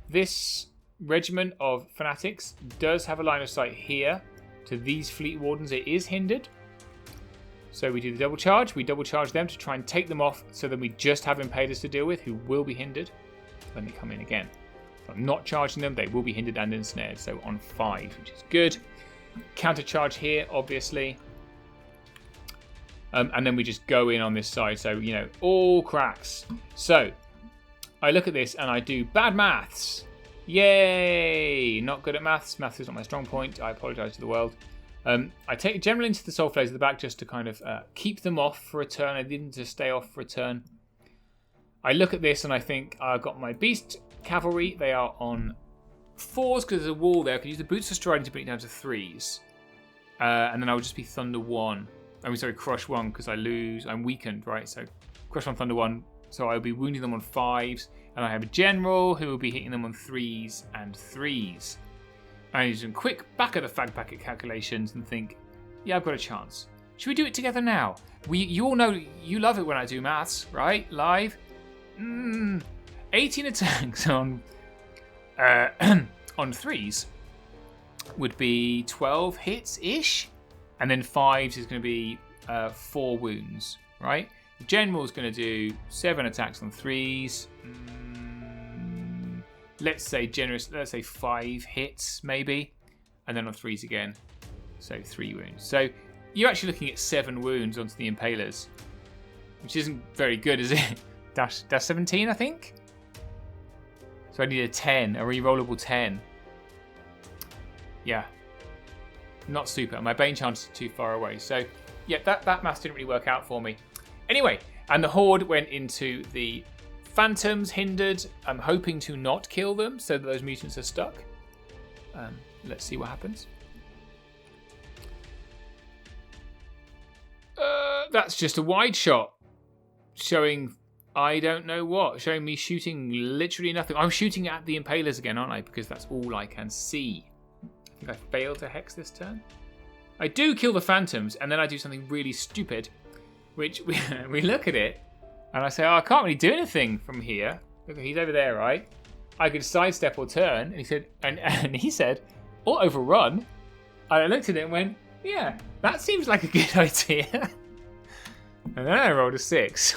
this regiment of fanatics does have a line of sight here to these fleet wardens. It is hindered. So we do the double charge. We double charge them to try and take them off so that we just have Impalers to deal with who will be hindered when they come in again. If I'm not charging them, they will be hindered and ensnared. So on 5, which is good. Counter charge here, obviously. And then we just go in on this side. So, you know, all cracks. So I look at this and I do bad maths. Yay! Not good at maths. Maths is not my strong point. I apologise to the world. I take a general into the soul flares at the back just to kind of keep them off for a turn. I didn't just stay off for a turn. I look at this and I think I've got my beast cavalry. They are on 4s because there's a wall there. I could use the boots of striding to bring it down to 3s. And then I would just be Thunder 1. I mean, sorry, Crush 1 because I lose. I'm weakened, right? So Crush 1, Thunder 1. So I'll be wounding them on 5s. And I have a general who will be hitting them on 3s and 3s. And I do some quick back of the fag packet calculations and think, yeah, I've got a chance. Should we do it together now? You all know you love it when I do maths, right? Live. 18 attacks on on 3s would be 12 hits-ish. And then 5s is going to be 4 wounds, right? The general's going to do 7 attacks on 3s. let's say generous, let's say 5 hits maybe, and then on 3s again, so 3 wounds. So you're actually looking at 7 wounds onto the impalers, which isn't very good, is it? Dash 17, I think. So I need a 10, a rerollable 10. Yeah, not super. My Bane chance is too far away. So yeah, that maths didn't really work out for me. Anyway, and the Horde went into the Phantoms, hindered. I'm hoping to not kill them so that those mutants are stuck. Let's see what happens. That's just a wide shot showing I don't know what, showing me shooting literally nothing. I'm shooting at the impalers again, aren't I? Because that's all I can see. I think I failed to hex this turn. I do kill the Phantoms, and then I do something really stupid, which we look at it, and I say, oh, I can't really do anything from here. Look, he's over there, right? I could sidestep or turn, and he said, and he said, or overrun. And I looked at it and went, yeah, that seems like a good idea. And then I rolled a 6.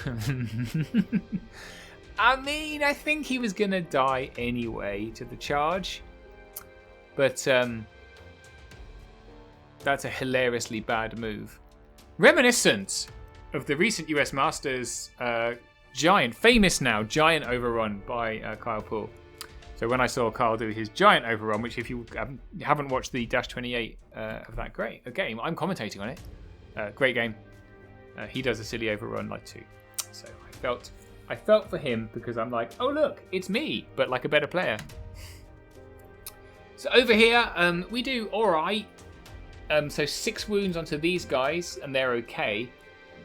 I mean, I think he was going to die anyway to the charge. But that's a hilariously bad move. Reminiscent of the recent US Masters famous now, giant overrun by Kyle Poole. So when I saw Kyle do his giant overrun, which if you haven't watched the Dash 28 of that game, I'm commentating on it. Great game. He does a silly overrun like 2. So I felt for him because I'm like, oh look, it's me, but like a better player. So over here, we do alright. So 6 wounds onto these guys, and they're okay.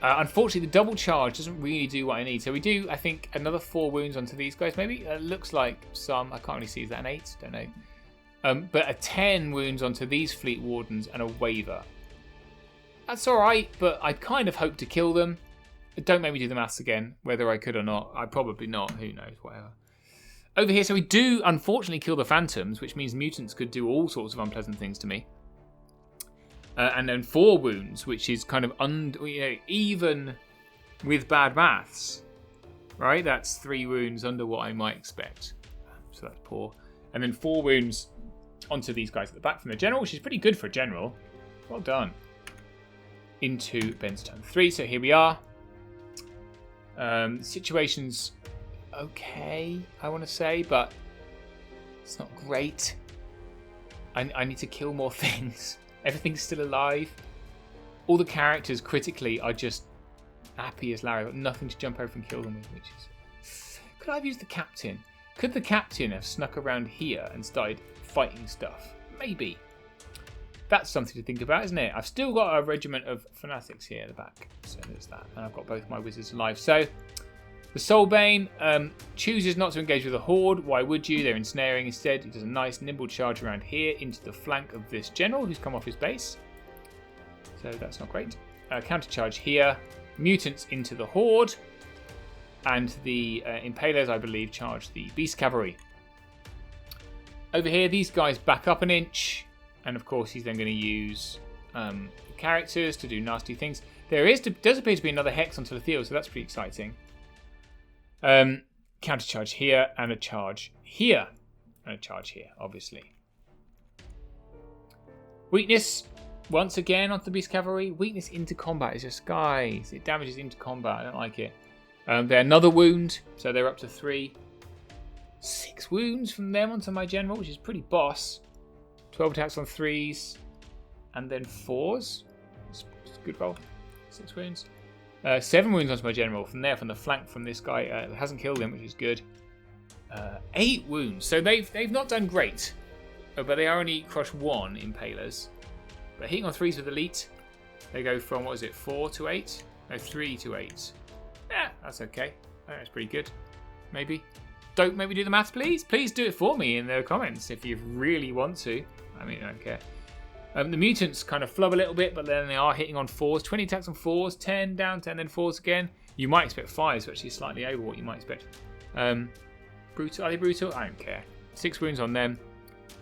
Unfortunately, the double charge doesn't really do what I need. So we do, I think, another 4 wounds onto these guys. Maybe it looks like some. I can't really see. Is that an 8? Don't know. But a 10 wounds onto these Fleet Wardens and a Waver. That's alright, but I kind of hope to kill them. Don't make me do the maths again, whether I could or not. I probably not. Who knows? Whatever. Over here, so we do unfortunately kill the Phantoms, which means mutants could do all sorts of unpleasant things to me. And then 4 wounds, which is kind of even with bad maths, right? That's 3 wounds under what I might expect. So that's poor. And then 4 wounds onto these guys at the back from the general, which is pretty good for a general. Well done. Into Ben's turn 3. So here we are. Situation's okay, I want to say, but it's not great. I need to kill more things. Everything's still alive. All the characters critically are just happy as Larry. I've got nothing to jump over and kill them with, which is... Could I have used the captain? Could the captain have snuck around here and started fighting stuff? Maybe. That's something to think about, isn't it? I've still got a regiment of fanatics here at the back. So there's that. And I've got both my wizards alive. So the Soulbane chooses not to engage with the Horde. Why would you? They're ensnaring instead. He does a nice nimble charge around here into the flank of this general who's come off his base. So that's not great. Counter charge here. Mutants into the Horde. And the Impalers, I believe, charge the Beast Cavalry. Over here, these guys back up an inch. And of course, he's then going to use characters to do nasty things. There does appear to be another hex onto the field, so that's pretty exciting. Counter charge here, and a charge here. And a charge here, obviously. Weakness, once again, onto the Beast Cavalry. Weakness into combat is just, guys, it damages into combat. I don't like it. They're another wound, so they're up to 3. 6 wounds from them onto my general, which is pretty boss. 12 attacks on 3s, and then 4s. It's a good roll. 6 wounds. 7 wounds onto my general from there, from the flank from this guy. Hasn't killed him, which is good. 8 wounds. So they've not done great, but they are only crushed 1 Impalers. But hitting on 3s with Elite, they go from, what is it, 4 to 8? No, 3 to 8. Yeah, that's okay. That's pretty good. Maybe. Don't make me do the maths, please. Please do it for me in the comments if you really want to. I mean, I don't care. The mutants kind of flub a little bit, but then they are hitting on 4s. 20 attacks on 4s, 10 down, 10, then 4s again. You might expect 5s, which is slightly over what you might expect. Brutal. Are they brutal? I don't care. 6 wounds on them.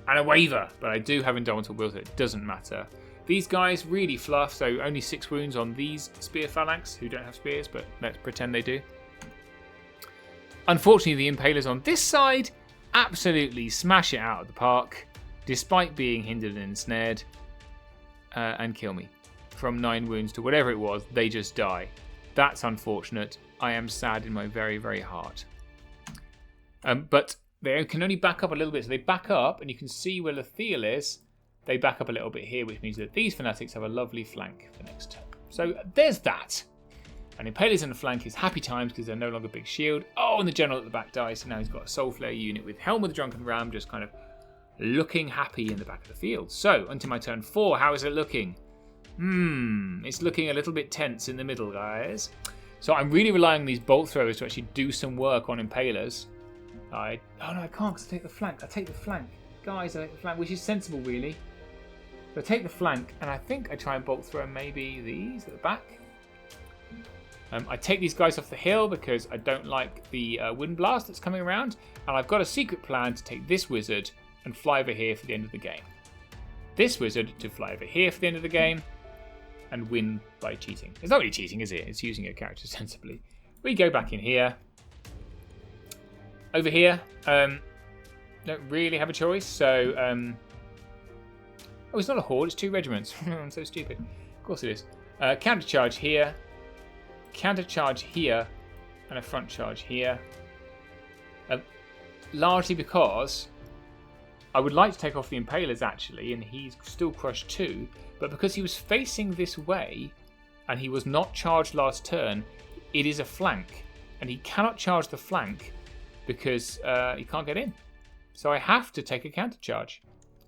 And a Waver, but I do have Indomitable Will, so it doesn't matter. These guys really fluff, so only 6 wounds on these Spear Phalanx, who don't have spears, but let's pretend they do. Unfortunately, the Impalers on this side absolutely smash it out of the park, despite being hindered and ensnared, and kill me. From 9 wounds to whatever it was, they just die. That's unfortunate. I am sad in my very, very heart. But they can only back up a little bit. So they back up, and you can see where Lethiel is. They back up a little bit here, which means that these fanatics have a lovely flank for next turn. So there's that. And Impalers in the flank is happy times because they're no longer big shield. Oh, and the general at the back dies. So now he's got a Soul Flare unit with Helm of the Drunken Ram just kind of looking happy in the back of the field. So, onto my turn 4. How is it looking? It's looking a little bit tense in the middle, guys. So I'm really relying on these bolt throwers to actually do some work on Impalers. Oh no, I can't because I take the flank. I take the flank. Guys, I take the flank, which is sensible, really. So I take the flank, and I think I try and bolt throw maybe these at the back. I take these guys off the hill because I don't like the wind blast that's coming around. And I've got a secret plan to take this wizard and fly over here for the end of the game. This wizard to fly over here for the end of the game and win by cheating. It's not really cheating, is it? It's using a character sensibly. We go back in here. Over here, don't really have a choice. So, oh, it's not a horde, it's 2 regiments. I'm so stupid. Of course it is. Counter charge here. Counter charge here. And a front charge here. Largely because I would like to take off the Impalers actually, and he's still crushed 2, but because he was facing this way and he was not charged last turn, it is a flank, and he cannot charge the flank because he can't get in. So I have to take a counter charge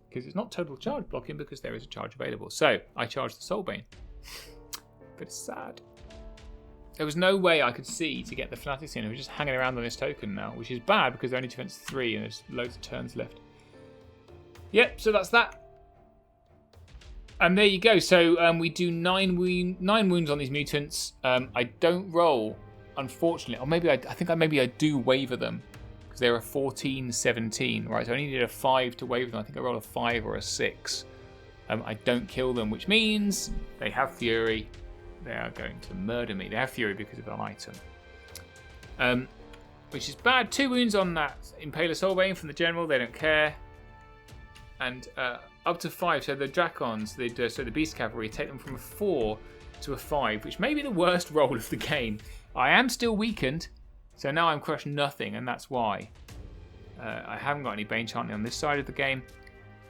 because it's not total charge blocking because there is a charge available. So I charge the Soulbane. But it's sad. There was no way I could see to get the Fanatics in. We're just hanging around on this token now, which is bad because they're only defense 3 and there's loads of turns left. Yep, so that's that. And there you go. So we do 9 wounds on these mutants. I don't roll, unfortunately. Or maybe I think maybe I do waver them because they're a 14-17. Right, so I only need a 5 to waver them. I think I roll a 5 or a 6. I don't kill them, which means they have Fury. They are going to murder me. They have Fury because of an item. Which is bad. 2 wounds on that Impaler Soulbane from the General. They don't care. And up to 5. So the Dracons, so the Beast Cavalry, take them from a 4 to a 5, which may be the worst roll of the game. I am still weakened. So now I'm crushed nothing, and that's why. I haven't got any Bane Chanting on this side of the game.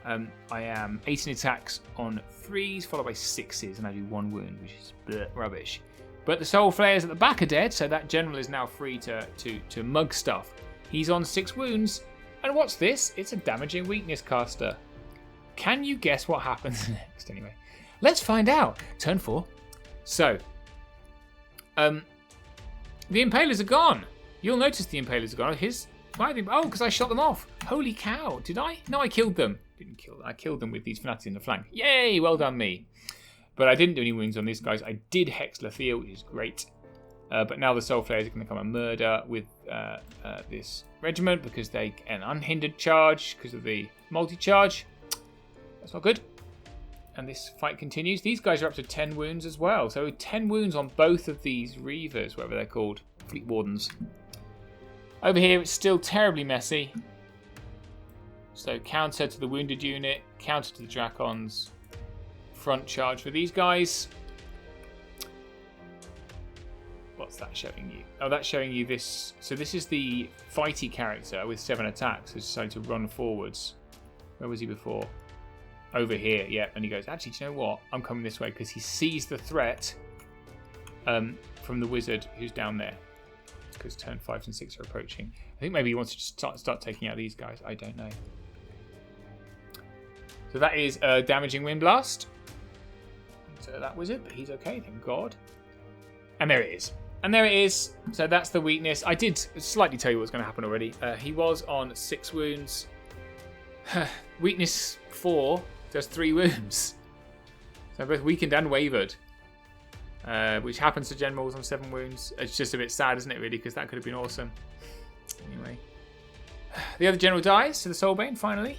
I am 18 attacks on 3s, followed by 6s, and I do 1 wound, which is rubbish. But the Soul Flares at the back are dead, so that General is now free to mug stuff. He's on 6 wounds, and what's this? It's a Damaging Weakness caster. Can you guess what happens next, anyway? Let's find out. Turn 4. So, the Impalers are gone. You'll notice the Impalers are gone. Oh, because I shot them off. Holy cow. Did I? No, I killed them. Didn't kill them. I killed them with these Fanatics in the flank. Yay, well done me. But I didn't do any wounds on these guys. I did Hex Lethiel, which is great. But now the Soul Flares are going to come a murder with this regiment because they get an unhindered charge because of the multi-charge. That's not good. And this fight continues. These guys are up to 10 wounds as well. So 10 wounds on both of these Reavers, whatever they're called. Fleet Wardens. Over here, it's still terribly messy. So counter to the wounded unit, counter to the Dracons, front charge for these guys. What's that showing you? Oh, that's showing you this. So this is the fighty character with 7 attacks who's decided to run forwards. Where was he before? Over here, yeah. And he goes, actually, do you know what? I'm coming this way because he sees the threat from the wizard who's down there. Because turn 5 and 6 are approaching. I think maybe he wants to just start taking out these guys. I don't know. So that is a Damaging Wind Blast. So that wizard, but he's okay, thank God. And there it is. And there it is. So that's the weakness. I did slightly tell you what's going to happen already. He was on 6 wounds. Weakness 4 does 3 wounds. So both weakened and wavered. Which happens to generals on 7 wounds. It's just a bit sad, isn't it, really? Because that could have been awesome. Anyway. The other general dies to the Soulbane, finally.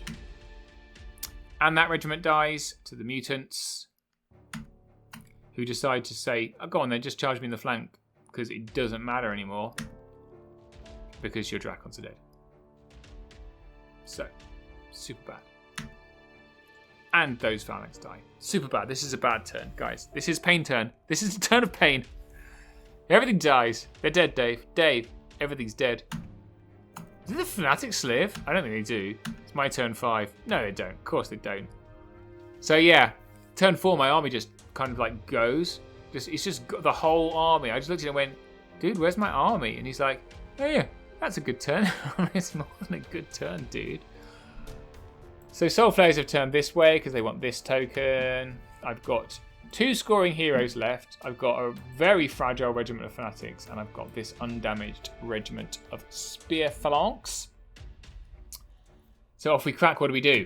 And that regiment dies to the mutants. Who decide to say, oh, go on then, just charge me in the flank. Because it doesn't matter anymore. Because your Dracons are dead. So, super bad. And those phalanx die. Super bad. This is a bad turn, guys. This is pain turn. This is a turn of pain. Everything dies. They're dead, Dave. Dave, everything's dead. Do the fanatics live? I don't think they do. It's my turn 5. No, they don't. Of course they don't. So yeah, turn 4, my army just kind of like goes. It's just got the whole army. I just looked at it and went, dude, where's my army? And he's like, oh yeah, that's a good turn. It's more than a good turn, dude. So Soul Flayers have turned this way because they want this token. I've got 2 scoring heroes left. I've got a very fragile regiment of fanatics, and I've got this undamaged regiment of spear phalanx. So off we crack. What do?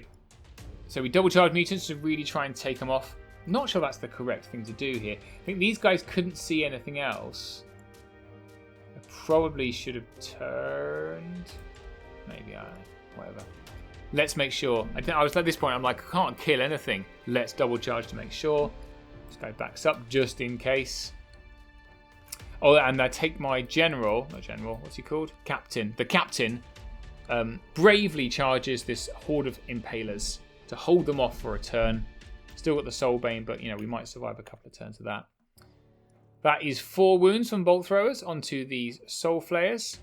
So we double charge mutants to really try and take them off. I'm not sure that's the correct thing to do here. I think these guys couldn't see anything else. I probably should have turned. Maybe whatever. Let's make sure. I was at this point. I'm like, I can't kill anything. Let's double charge to make sure. This guy backs up just in case. Oh, and I take my general. Not general. What's he called? Captain. The captain bravely charges this horde of impalers to hold them off for a turn. Still got the Soul Bane, but we might survive a couple of turns of that. That is 4 wounds from bolt throwers onto these Soul Flayers,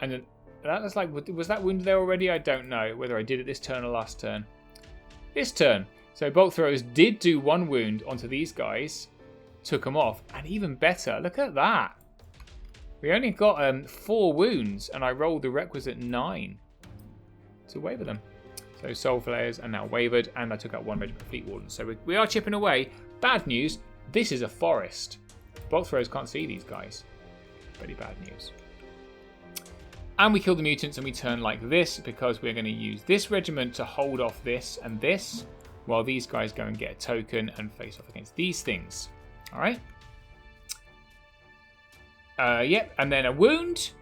and then that was like, was that wound there already? I don't know whether I did it this turn or last turn. This turn. So bolt throwers did do 1 wound onto these guys, took them off, and even better, look at that. We only got 4 wounds, and I rolled the requisite 9 to waver them. So Soul Flayers are now wavered, and I took out 1 regiment of Fleet Wardens. So we are chipping away. Bad news, this is a forest. Bolt throwers can't see these guys. Very bad news. And we kill the mutants, and we turn like this, because we're going to use this regiment to hold off this and this, while these guys go and get a token and face off against these things. Alright? Yep, and then a wound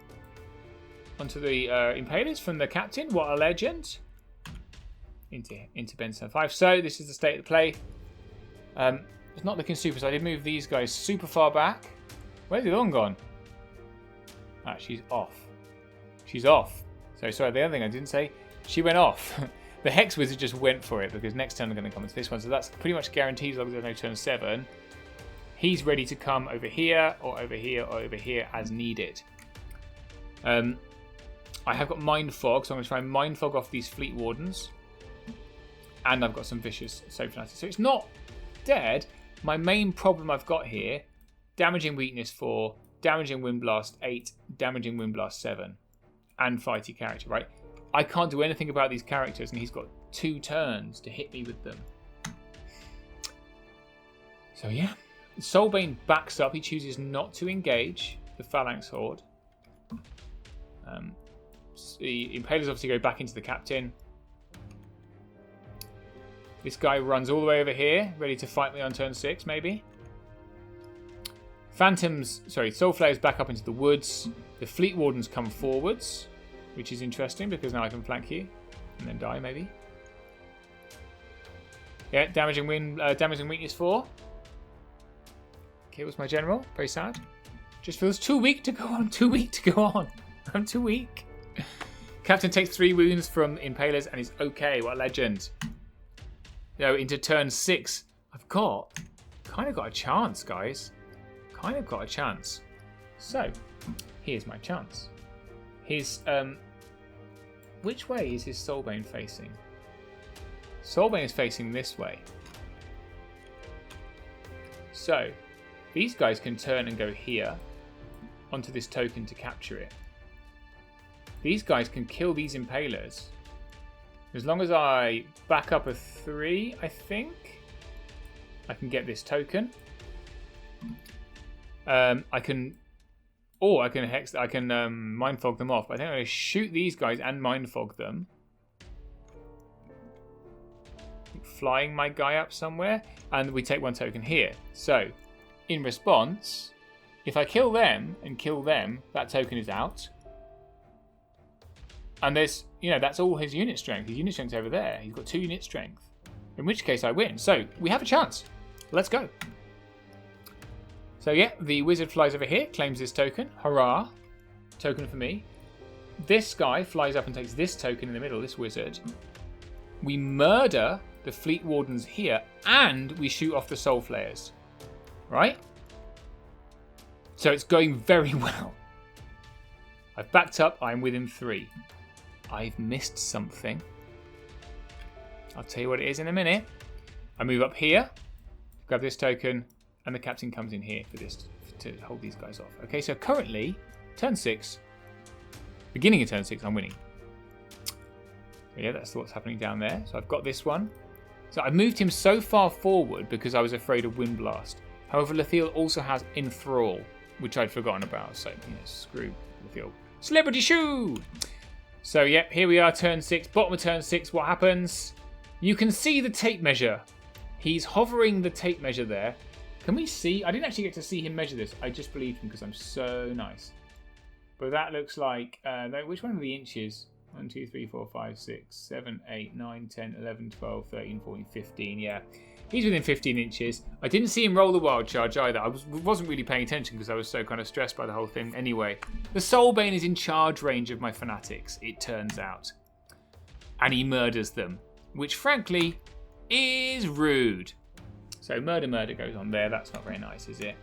onto the Impalers from the captain. What a legend. Into Benson 5. So, this is the state of the play. It's not looking super, so I did move these guys super far back. Where's the other one gone? Ah, she's off. She's off. So, sorry, the other thing I didn't say, she went off. The Hex Wizard just went for it, because next turn they're going to come into this one. So that's pretty much guaranteed as long as there's no turn 7. He's ready to come over here, or over here, or over here as needed. I have got Mind Fog, so I'm going to try and Mind Fog off these Fleet Wardens. And I've got some Vicious Soul Fanatics. So it's not dead. My main problem I've got here, Damaging Weakness 4, Damaging Wind Blast 8, Damaging Wind Blast 7, and Fighty character, right? I can't do anything about these characters, and he's got 2 turns to hit me with them. So yeah, Soulbane backs up. He chooses not to engage the Phalanx Horde. The Impalers obviously go back into the captain. This guy runs all the way over here, ready to fight me on turn 6, maybe. Soul Flayers back up into the woods. The Fleet Wardens come forwards, which is interesting because now I can flank you and then die, maybe. Yeah, damaging weakness 4. Kills my general. Very sad. Just feels too weak to go on. Too weak to go on. I'm too weak. Captain takes 3 wounds from Impalers and is okay. What a legend. Into turn 6, I've kind of got a chance, guys. Kind of got a chance. So, here's my chance. Which way is his Soulbane facing? Soulbane is facing this way. So, these guys can turn and go here onto this token to capture it. These guys can kill these Impalers. As long as I back up a 3, I think I can get this token. I can Mind Fog them off. I think I'm going to shoot these guys and Mind Fog them. Flying my guy up somewhere, and we take 1 token here. So, in response, if I kill them and kill them, that token is out. And there's, that's all his unit strength. His unit strength's over there. He's got 2 unit strength. In which case I win. So, we have a chance. Let's go. So, yeah, the wizard flies over here, claims this token. Hurrah. Token for me. this guy flies up and takes this token in the middle, this wizard. We murder the fleet wardens here, and we shoot off the soul flayers. Right? So it's going very well. I've backed up. I'm within 3. I've missed something. I'll tell you what it is in a minute. I move up here, grab this token, and the captain comes in here for this to hold these guys off. Okay, so currently, turn 6, beginning of turn 6, I'm winning. So yeah, that's what's happening down there. So I've got this one. So I moved him so far forward because I was afraid of Wind Blast. However, Lethiel also has Enthrall, which I'd forgotten about. So, screw Lethiel. Celebrity Shoe! So, yep, here we are, turn 6. Bottom of turn 6, what happens? You can see the tape measure. He's hovering the tape measure there. Can we see? I didn't actually get to see him measure this. I just believed him because I'm so nice. But that looks like... which one are the inches? 1, 2, 3, 4, 5, 6, 7, 8, 9, 10, 11, 12, 13, 14, 15. Yeah. He's within 15 inches. I didn't see him roll the wild charge either. I wasn't really paying attention because I was so kind of stressed by the whole thing. Anyway, the Soulbane is in charge range of my fanatics, it turns out. And he murders them, which frankly is rude. So murder goes on there. That's not very nice, is it?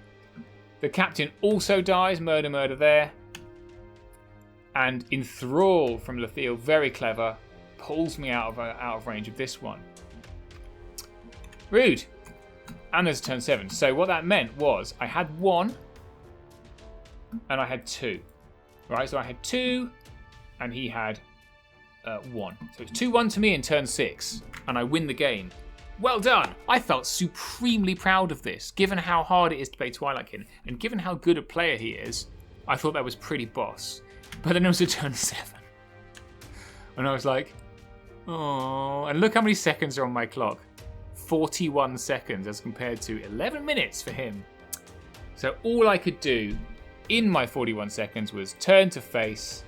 The captain also dies. Murder there. And Enthrall from Lethiel, very clever, pulls me out of range of this one. Rude. And there's turn 7. So what that meant was I had 1 and I had 2. Right, so I had 2 and he had 1. So it's 2-1 to me in turn 6 and I win the game. Well done. I felt supremely proud of this, given how hard it is to play Twilight Kin and given how good a player he is. I thought that was pretty boss. But then it was a turn 7. And I was like, oh, and look how many seconds are on my clock. 41 seconds as compared to 11 minutes for him. So all I could do in my 41 seconds was turn to face.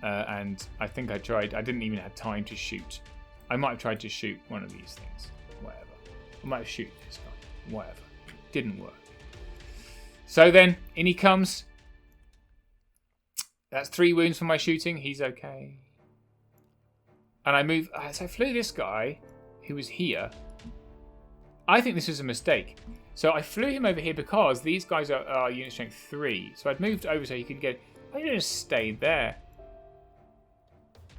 And I think I tried, I didn't even have time to shoot. I might have tried to shoot one of these things. Whatever. I might have shoot this guy. Whatever. Didn't work. So then, in he comes. That's 3 wounds for my shooting. He's okay. And I move. So I flew this guy who was here. I think this was a mistake. So I flew him over here because these guys are unit strength 3. So I'd moved over so he could get. I didn't just stay there.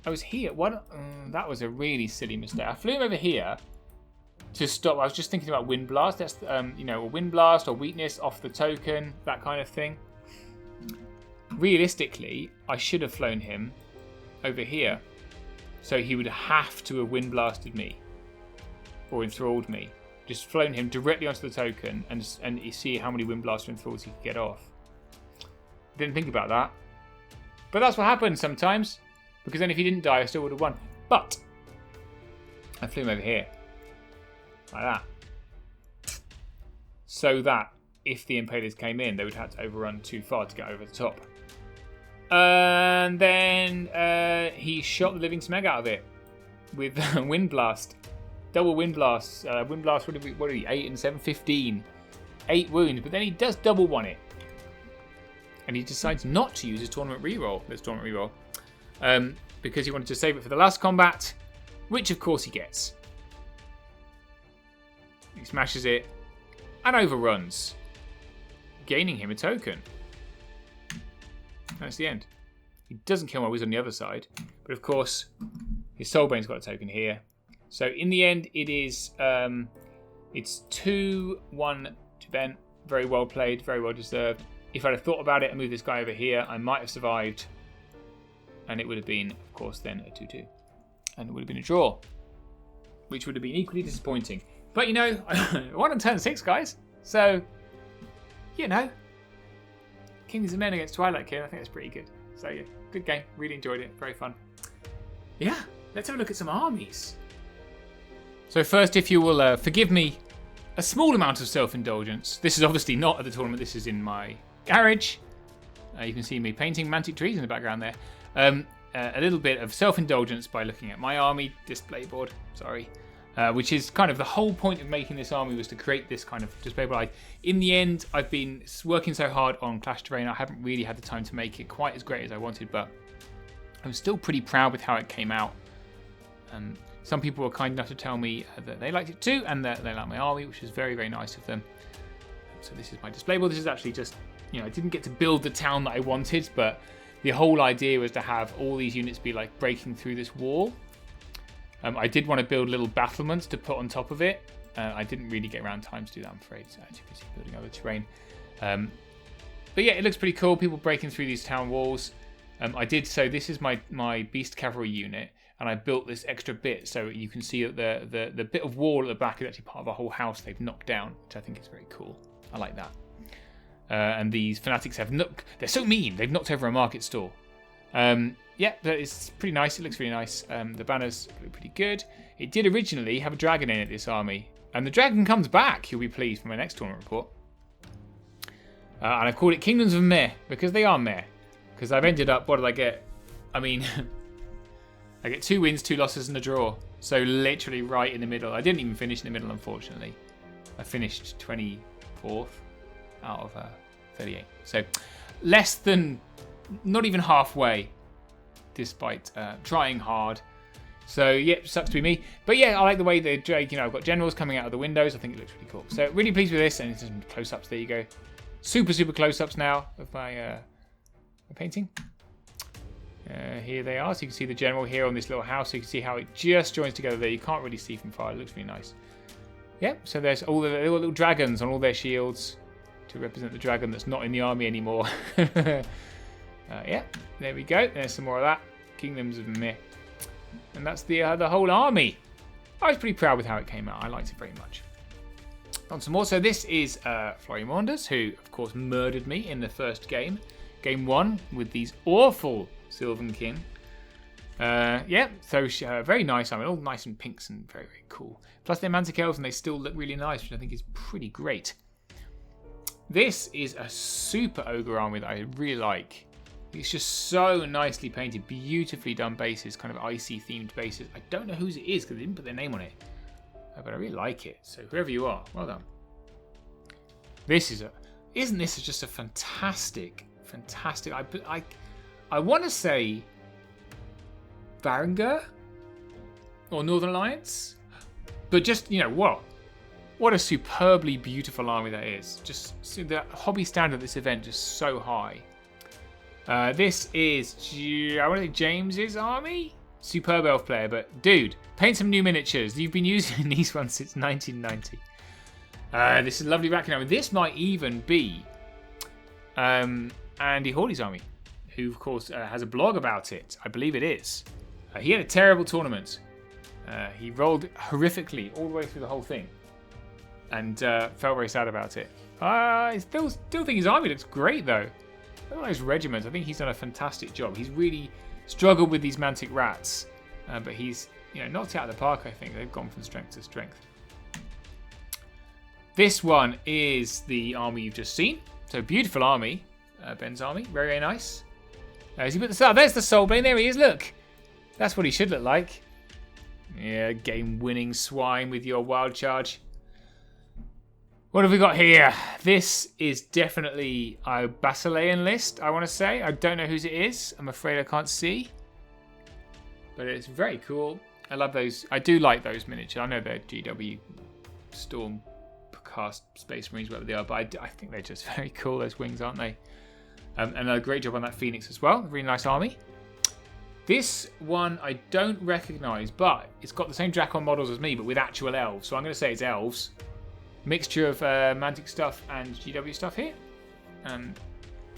I was here. What? That was a really silly mistake. I flew him over here to stop. I was just thinking about Wind Blast. That's a Wind Blast or weakness off the token, that kind of thing. Realistically, I should have flown him over here. So he would have to have Wind Blasted me or enthralled me. Just flown him directly onto the token and you see how many Wind Blast or enthralls he could get off. Didn't think about that. But that's what happens sometimes. Because then if he didn't die, I still would have won. But I flew him over here. Like that. So that if the Impalers came in, they would have to overrun too far to get over the top. And then he shot the living smeg out of it with Wind Blast. Double Wind Blast. Wind Blast would have been, 8 and 7, 15. 8 wounds, but then he does double one it. And he decides not to use his tournament reroll. Because he wanted to save it for the last combat, which of course he gets. He smashes it and overruns, gaining him a token. That's the end. He doesn't kill my wizard on the other side, but of course his Soulbane's got a token here. So in the end, it is it's 2-1 to Ben. Very well played, very well deserved. If I'd have thought about it and moved this guy over here, I might have survived. And it would have been, of course, then a 2-2. And it would have been a draw. Which would have been equally disappointing. But, I won on turn 6, guys. So, Kings and Men against Twilight Kin. I think that's pretty good. So, yeah, good game. Really enjoyed it. Very fun. Yeah, let's have a look at some armies. So first, if you will forgive me a small amount of self-indulgence. This is obviously not at the tournament. This is in my garage. You can see me painting mantic trees in the background there. A little bit of self-indulgence by looking at my army display board. Sorry. which is kind of the whole point of making this army, was to create this kind of display. But in the end, I've been working so hard on Clash Terrain, I haven't really had the time to make it quite as great as I wanted, but I'm still pretty proud with how it came out. Some people were kind enough to tell me that they liked it too, and that they like my army, which is very, very nice of them. So this is my display board. This is actually just, I didn't get to build the town that I wanted, but the whole idea was to have all these units be like breaking through this wall. I did want to build little battlements to put on top of it. I didn't really get around time to do that, I'm afraid. So as you can see, building other terrain. But yeah, it looks pretty cool. People breaking through these town walls. So this is my Beast Cavalry unit, and I built this extra bit so you can see that the bit of wall at the back is actually part of a whole house they've knocked down, which I think is very cool. I like that. And these fanatics they're so mean. They've knocked over a market stall. Yeah, it's pretty nice. It looks really nice. The banners look pretty good. It did originally have a dragon in it, this army. And the dragon comes back. You'll be pleased for my next tournament report. And I've called it Kingdoms of Meh, because they are meh. Because I've ended up, what did I get? I mean, I get 2 wins, 2 losses, and a draw. So literally right in the middle. I didn't even finish in the middle, unfortunately. I finished 24th out of 38. So less than, not even halfway, despite trying hard. So yeah, sucks to be me. But yeah, I like the way the I've got generals coming out of the windows. I think it looks really cool. So really pleased with this, and it's some close-ups. There you go. Super, super close-ups now of my painting. Here they are. So you can see the general here on this little house. So you can see how it just joins together there. You can't really see from far. It looks really nice. Yeah, so there's all the little dragons on all their shields to represent the dragon that's not in the army anymore. Yeah, there we go. There's some more of that. Kingdoms of Meh. And that's the whole army. I was pretty proud with how it came out. I liked it very much. On some more. So this is Florian Maunders, who, of course, murdered me in the first game. Game 1 with these awful Sylvan Kin. Yeah, so very nice. I mean, all nice and pinks and very, very cool. Plus they're Mantic Elves and they still look really nice, which I think is pretty great. This is a super ogre army that I really like. It's just so nicely painted, beautifully done bases, kind of icy themed bases. I don't know whose it is because they didn't put their name on it, but I really like it. So whoever you are, well done. Isn't this just a fantastic? I want to say Varangur or Northern Alliance, but just what a superbly beautiful army that is. Just the hobby standard of this event just so high. This is, I want to say James's army? Superb elf player, but dude, paint some new miniatures. You've been using these ones since 1990. This is a lovely background. This might even be Andy Hawley's army, who of course has a blog about it. I believe it is. He had a terrible tournament. He rolled horrifically all the way through the whole thing, and felt very sad about it. I still think his army looks great though. Look at those regiments. I think he's done a fantastic job. He's really struggled with these Mantic Rats, but he's knocked it out of the park. I think they've gone from strength to strength. This one is the army you've just seen. So beautiful army, Ben's army, very, very nice. As he put the there's the Soulbane. There he is. Look, that's what he should look like. Yeah, game-winning swine with your wild charge. What have we got here? This is definitely a Basilean list, I want to say. I don't know whose it is. I'm afraid I can't see. But it's very cool. I love those. I do like those miniatures. I know they're GW Stormcast Space Marines, whatever they are, but I think they're just very cool, those wings, aren't they? And a great job on that Phoenix as well. A really nice army. This one I don't recognise, but it's got the same Drakon models as me, but with actual elves. So I'm going to say it's elves. Mixture of Mantic stuff and GW stuff here.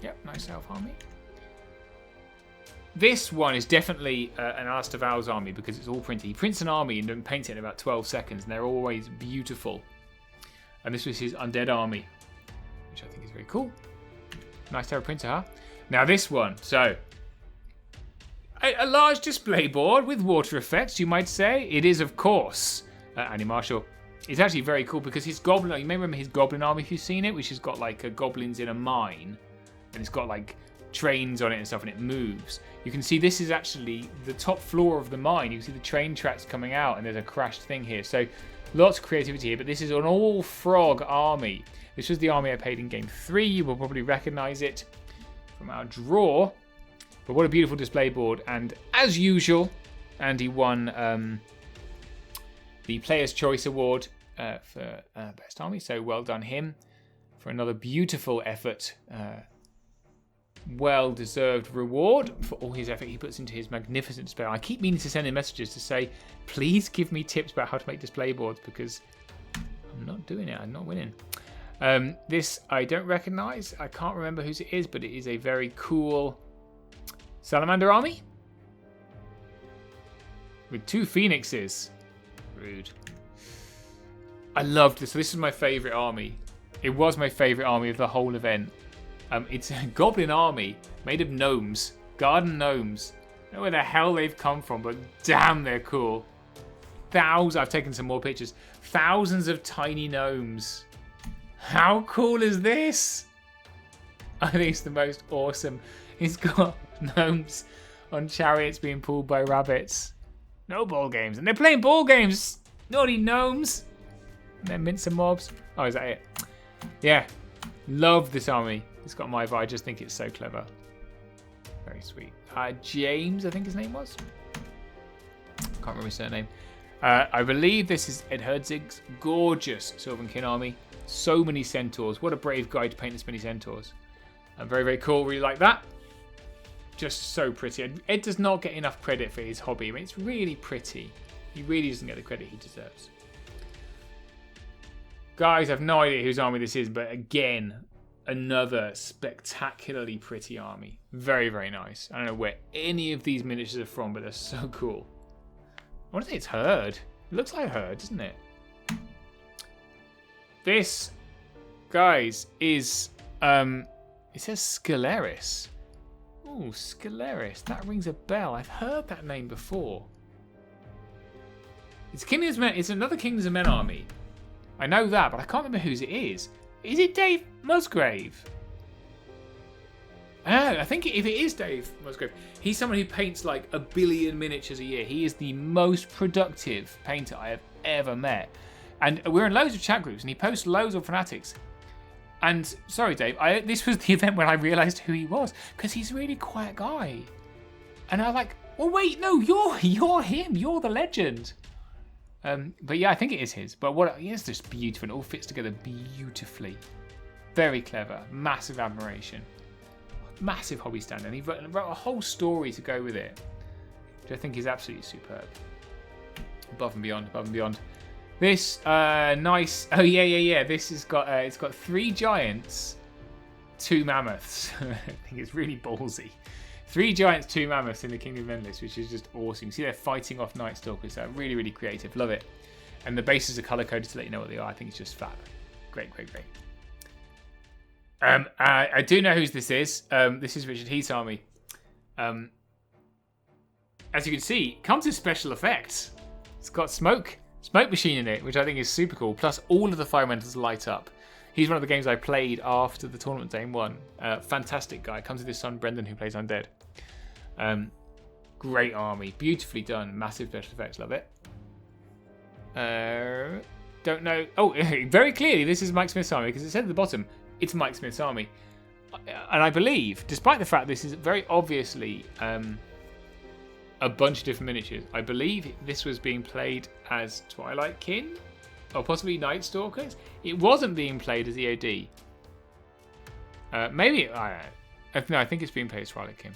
Yep, nice elf army. This one is definitely an Alistair Vowles army because it's all printed. He prints an army and then paints it in about 12 seconds, and they're always beautiful. And this was his Undead army, which I think is very cool. Nice to have a printer, huh? Now this one, so a large display board with water effects, you might say. It is, of course, Andy Marshall. It's actually very cool because his goblin, you may remember his goblin army if you've seen it, which has got like goblins in a mine, and it's got like trains on it and stuff, and it moves. You can see this is actually the top floor of the mine. You can see the train tracks coming out, and there's a crashed thing here. So lots of creativity here, but this is an all-frog army. This was the army I played in Game 3. You will probably recognize it from our draw. But what a beautiful display board. And as usual, Andy won the Player's Choice Award for Best Army. So well done him for another beautiful effort. Well-deserved reward for all his effort he puts into his magnificent display. I keep meaning to send him messages to say, please give me tips about how to make display boards, because I'm not doing it. I'm not winning. This I don't recognize. I can't remember whose it is, but it is a very cool salamander army with 2 phoenixes. Rude. I loved this. So this is my favorite army. It was my favorite army of the whole event. It's a goblin army made of gnomes, garden gnomes. I don't know where the hell they've come from, but damn, they're cool. I've taken some more pictures. Thousands of tiny gnomes. How cool is this? I think it's the most awesome. It's got gnomes on chariots being pulled by rabbits. No ball games. And they're playing ball games. Naughty gnomes. And then mincer mobs. Oh, is that it? Yeah. Love this army. It's got my vibe. I just think it's so clever. Very sweet. James, I think his name was. Can't remember his surname. I believe this is Ed Herzig's gorgeous Sylvan Kin army. So many centaurs. What a brave guy to paint this many centaurs. Very, very cool. Really like that. Just so pretty. Ed does not get enough credit for his hobby. I mean, it's really pretty. He really doesn't get the credit he deserves. Guys, I have no idea whose army this is, but again, another spectacularly pretty army. Very, very nice. I don't know where any of these miniatures are from, but they're so cool. I want to say it's Herd. It looks like Herd, doesn't it? This, guys, is, it says Scaleris. Oh, Scaleris. That rings a bell. I've heard that name before. It's Kingdoms of Men. It's another Kingdoms of Men army. I know that, but I can't remember whose it is. Is it Dave Musgrave? I think if it is Dave Musgrave, he's someone who paints like 1 billion miniatures a year. He is the most productive painter I have ever met. And we're in loads of chat groups, and he posts loads of fanatics. And sorry, Dave, this was the event when I realised who he was, because he's a really quiet guy. And I was like, well, wait, no, you're him. You're the legend. But yeah, I think it is his. But he is just beautiful. It all fits together beautifully. Very clever. Massive admiration. Massive hobby stand. And he wrote a whole story to go with it, which I think is absolutely superb. Above and beyond. Above and beyond. This nice. Oh yeah. This has got it's got 3 giants, 2 mammoths. I think it's really ballsy. 3 giants, 2 mammoths in the Kingdom of Men list, which is just awesome. You see they're fighting off Night Stalkers. They're really, really creative. Love it. And the bases are color coded to let you know what they are. I think it's just fab. Great, great, great. I do know whose this is. This is Richard Heath's army. As you can see, it comes with special effects. It's got smoke machine in it, which I think is super cool. Plus, all of the fire elementals light up. He's one of the games I played after the tournament Dame won. Fantastic guy. Comes with his son Brendan, who plays Undead. Great army. Beautifully done. Massive special effects. Love it. Don't know. Oh, very clearly this is Mike Smith's army, because it said at the bottom, it's Mike Smith's army. And I believe, despite the fact this is very obviously a bunch of different miniatures, I believe this was being played as Twilight Kin, or possibly Night Stalkers. It wasn't being played as EOD. Maybe, I don't know. No, I think it's being played as Twilight Kin,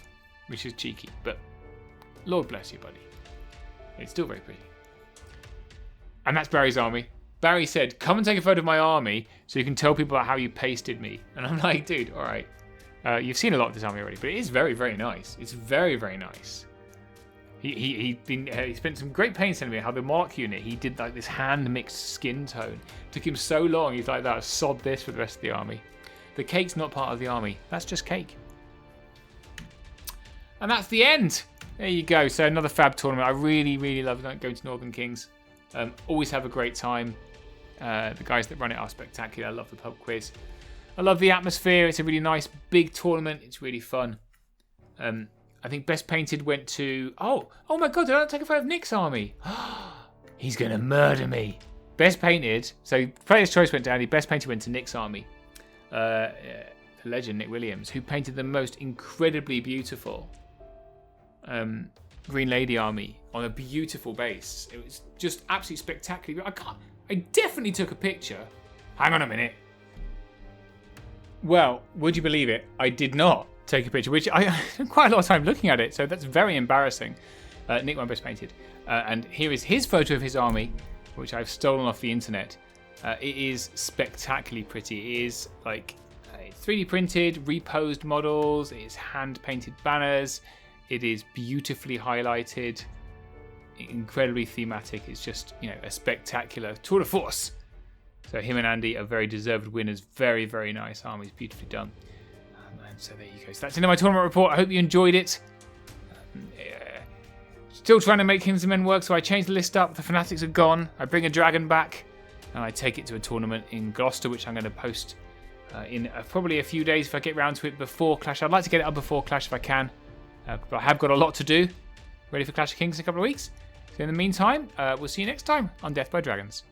which is cheeky, but Lord bless you, buddy. It's still very pretty. And that's Barry's army. Barry said, come and take a photo of my army so you can tell people about how you pasted me. And I'm like, dude, all right. You've seen a lot of this army already, but it is very, very nice. It's very, very nice. He spent some great pains telling me how the Mark unit, he did like this hand-mixed skin tone. Took him so long, he's like, that, sod this for the rest of the army. The cake's not part of the army. That's just cake. And that's the end. There you go. So another fab tournament. I really, really love going to Northern Kings. Always have a great time. The guys that run it are spectacular. I love the pub quiz. I love the atmosphere. It's a really nice big tournament. It's really fun. I think best painted went to... Oh my god, did I not take a photo of Nick's army? He's going to murder me. Best painted. So player's choice went down. The best painted went to Nick's army. The legend, Nick Williams, who painted the most incredibly beautiful Green Lady army on a beautiful base. It was just absolutely spectacular. I definitely took a picture. Hang on a minute. Well, would you believe it? I did not take a picture, which I spent quite a lot of time looking at it, so that's very embarrassing. Nick won best painted. And here is his photo of his army, which I've stolen off the internet. It is spectacularly pretty. It is like 3D printed, reposed models. It is hand painted banners. It is beautifully highlighted, incredibly thematic. It's just, a spectacular tour de force. So him and Andy are very deserved winners. Very, very nice armies, beautifully done. And so there you go. So that's the end of my tournament report. I hope you enjoyed it. Still trying to make Kings of Men work, so I changed the list up. The Fanatics are gone. I bring a dragon back, and I take it to a tournament in Gloucester, which I'm going to post in probably a few days if I get round to it before Clash. I'd like to get it up before Clash if I can, but I have got a lot to do. Ready for Clash of Kings in a couple of weeks. So in the meantime, we'll see you next time on Death by Dragons.